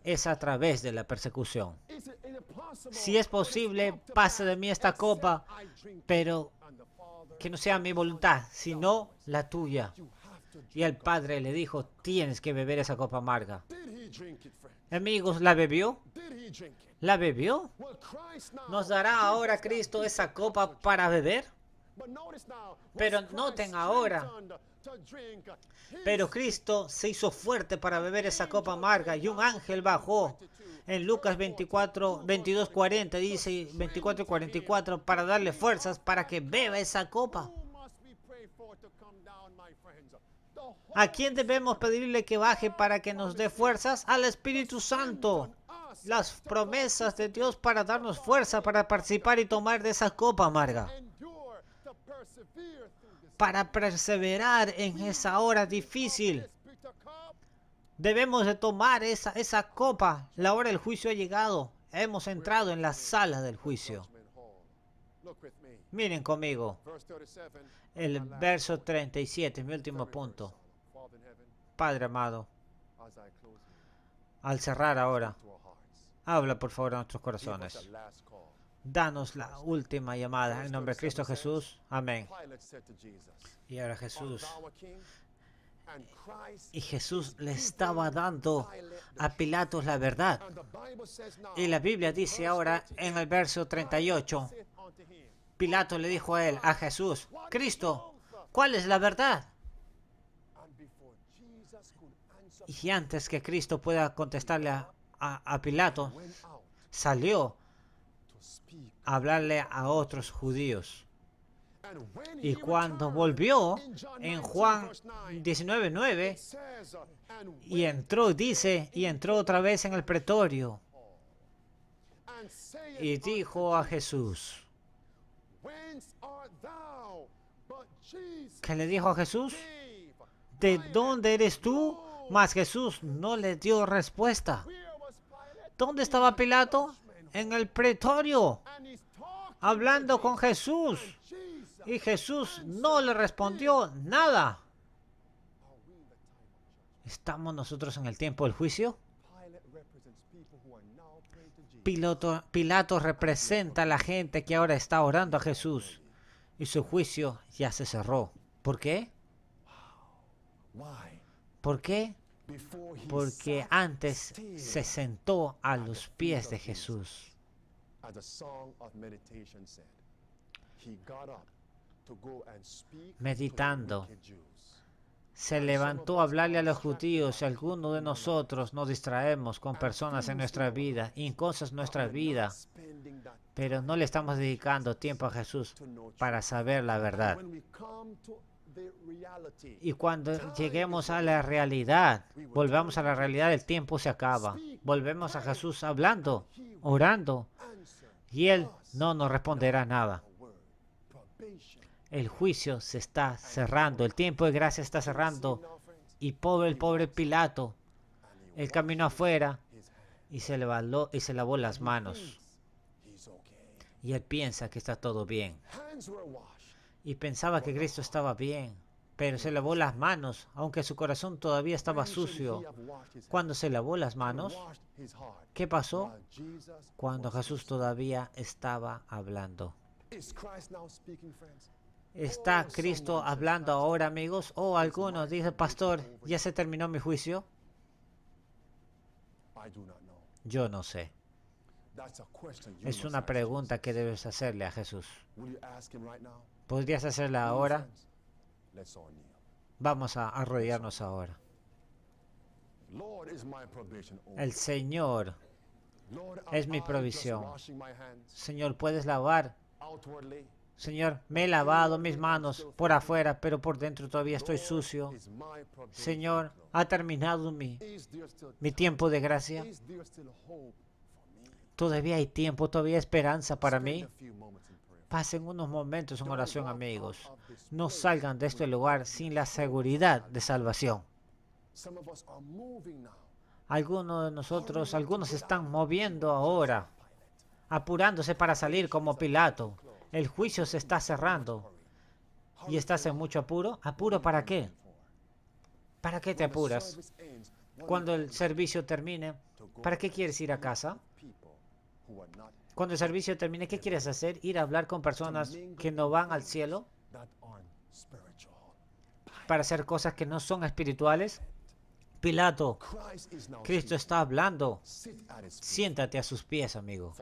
Es a través de la persecución. Si es posible, pasa de mí esta copa, pero que no sea mi voluntad, sino la tuya. Y el Padre le dijo, tienes que beber esa copa amarga. Amigos, ¿la bebió? ¿La bebió? ¿Nos dará ahora Cristo esa copa para beber? Pero noten ahora, pero Cristo se hizo fuerte para beber esa copa amarga y un ángel bajó. En Lucas 24, 22, 40 dice 24 y 44 para darle fuerzas para que beba esa copa. ¿A quién debemos pedirle que baje para que nos dé fuerzas? Al Espíritu Santo. Las promesas de Dios para darnos fuerza para participar y tomar de esa copa amarga. Para perseverar en esa hora difícil. Debemos de tomar esa copa. La hora del juicio ha llegado. Hemos entrado en la sala del juicio. Miren conmigo. El verso 37, mi último punto. Padre amado, al cerrar ahora, habla por favor a nuestros corazones. Danos la última llamada en nombre de Cristo Jesús. Amén. Y ahora Jesús. Y Jesús le estaba dando a Pilatos la verdad. Y la Biblia dice ahora en el verso 38, Pilato le dijo a él, a Jesús, Cristo, ¿cuál es la verdad? Y antes que Cristo pueda contestarle a Pilato, salió a hablarle a otros judíos. Y cuando volvió en Juan 19:9 y entró, dice, y entró otra vez en el pretorio y dijo a Jesús, ¿qué le dijo a Jesús? ¿De dónde eres tú? Mas Jesús no le dio respuesta. ¿Dónde estaba Pilato? En el pretorio, hablando con Jesús. Y Jesús no le respondió nada. ¿Estamos nosotros en el tiempo del juicio? Pilato representa a la gente que ahora está orando a Jesús. Y su juicio ya se cerró. ¿Por qué? ¿Por qué? Porque antes se sentó a los pies de Jesús. Meditando, se levantó a hablarle a los judíos. Algunos de nosotros nos distraemos con personas en nuestra vida, y en cosas en nuestra vida, pero no le estamos dedicando tiempo a Jesús para saber la verdad. Y cuando lleguemos a la realidad, volvamos a la realidad, el tiempo se acaba. Volvemos a Jesús hablando, orando, y Él no nos responderá nada. El juicio se está cerrando, el tiempo de gracia está cerrando, y el pobre Pilato, él caminó afuera y se lavó las manos. Y él piensa que está todo bien. Y pensaba que Cristo estaba bien, pero se lavó las manos, aunque su corazón todavía estaba sucio. Cuando se lavó las manos, ¿qué pasó? Cuando Jesús todavía estaba hablando. ¿Está Cristo hablando ahora, amigos? O algunos dicen, pastor, ¿ya se terminó mi juicio? Yo no sé. Es una pregunta que debes hacerle a Jesús. ¿Podrías hacerla ahora? Vamos a arrodillarnos ahora. El Señor es mi provisión. Señor, ¿puedes lavar? Señor, me he lavado mis manos por afuera, pero por dentro todavía estoy sucio. Señor, ¿ha terminado mi tiempo de gracia? ¿Todavía hay tiempo, todavía hay esperanza para mí? Pasen unos momentos en oración, amigos. No salgan de este lugar sin la seguridad de salvación. Algunos de nosotros, algunos se están moviendo ahora, apurándose para salir como Pilato. El juicio se está cerrando. ¿Y estás en mucho apuro? ¿Apuro para qué? ¿Para qué te apuras? Cuando el servicio termine, ¿para qué quieres ir a casa? Cuando el servicio termine, ¿qué quieres hacer? ¿Ir a hablar con personas que no van al cielo? ¿Para hacer cosas que no son espirituales? Pilato, Cristo está hablando. Siéntate a sus pies, amigo.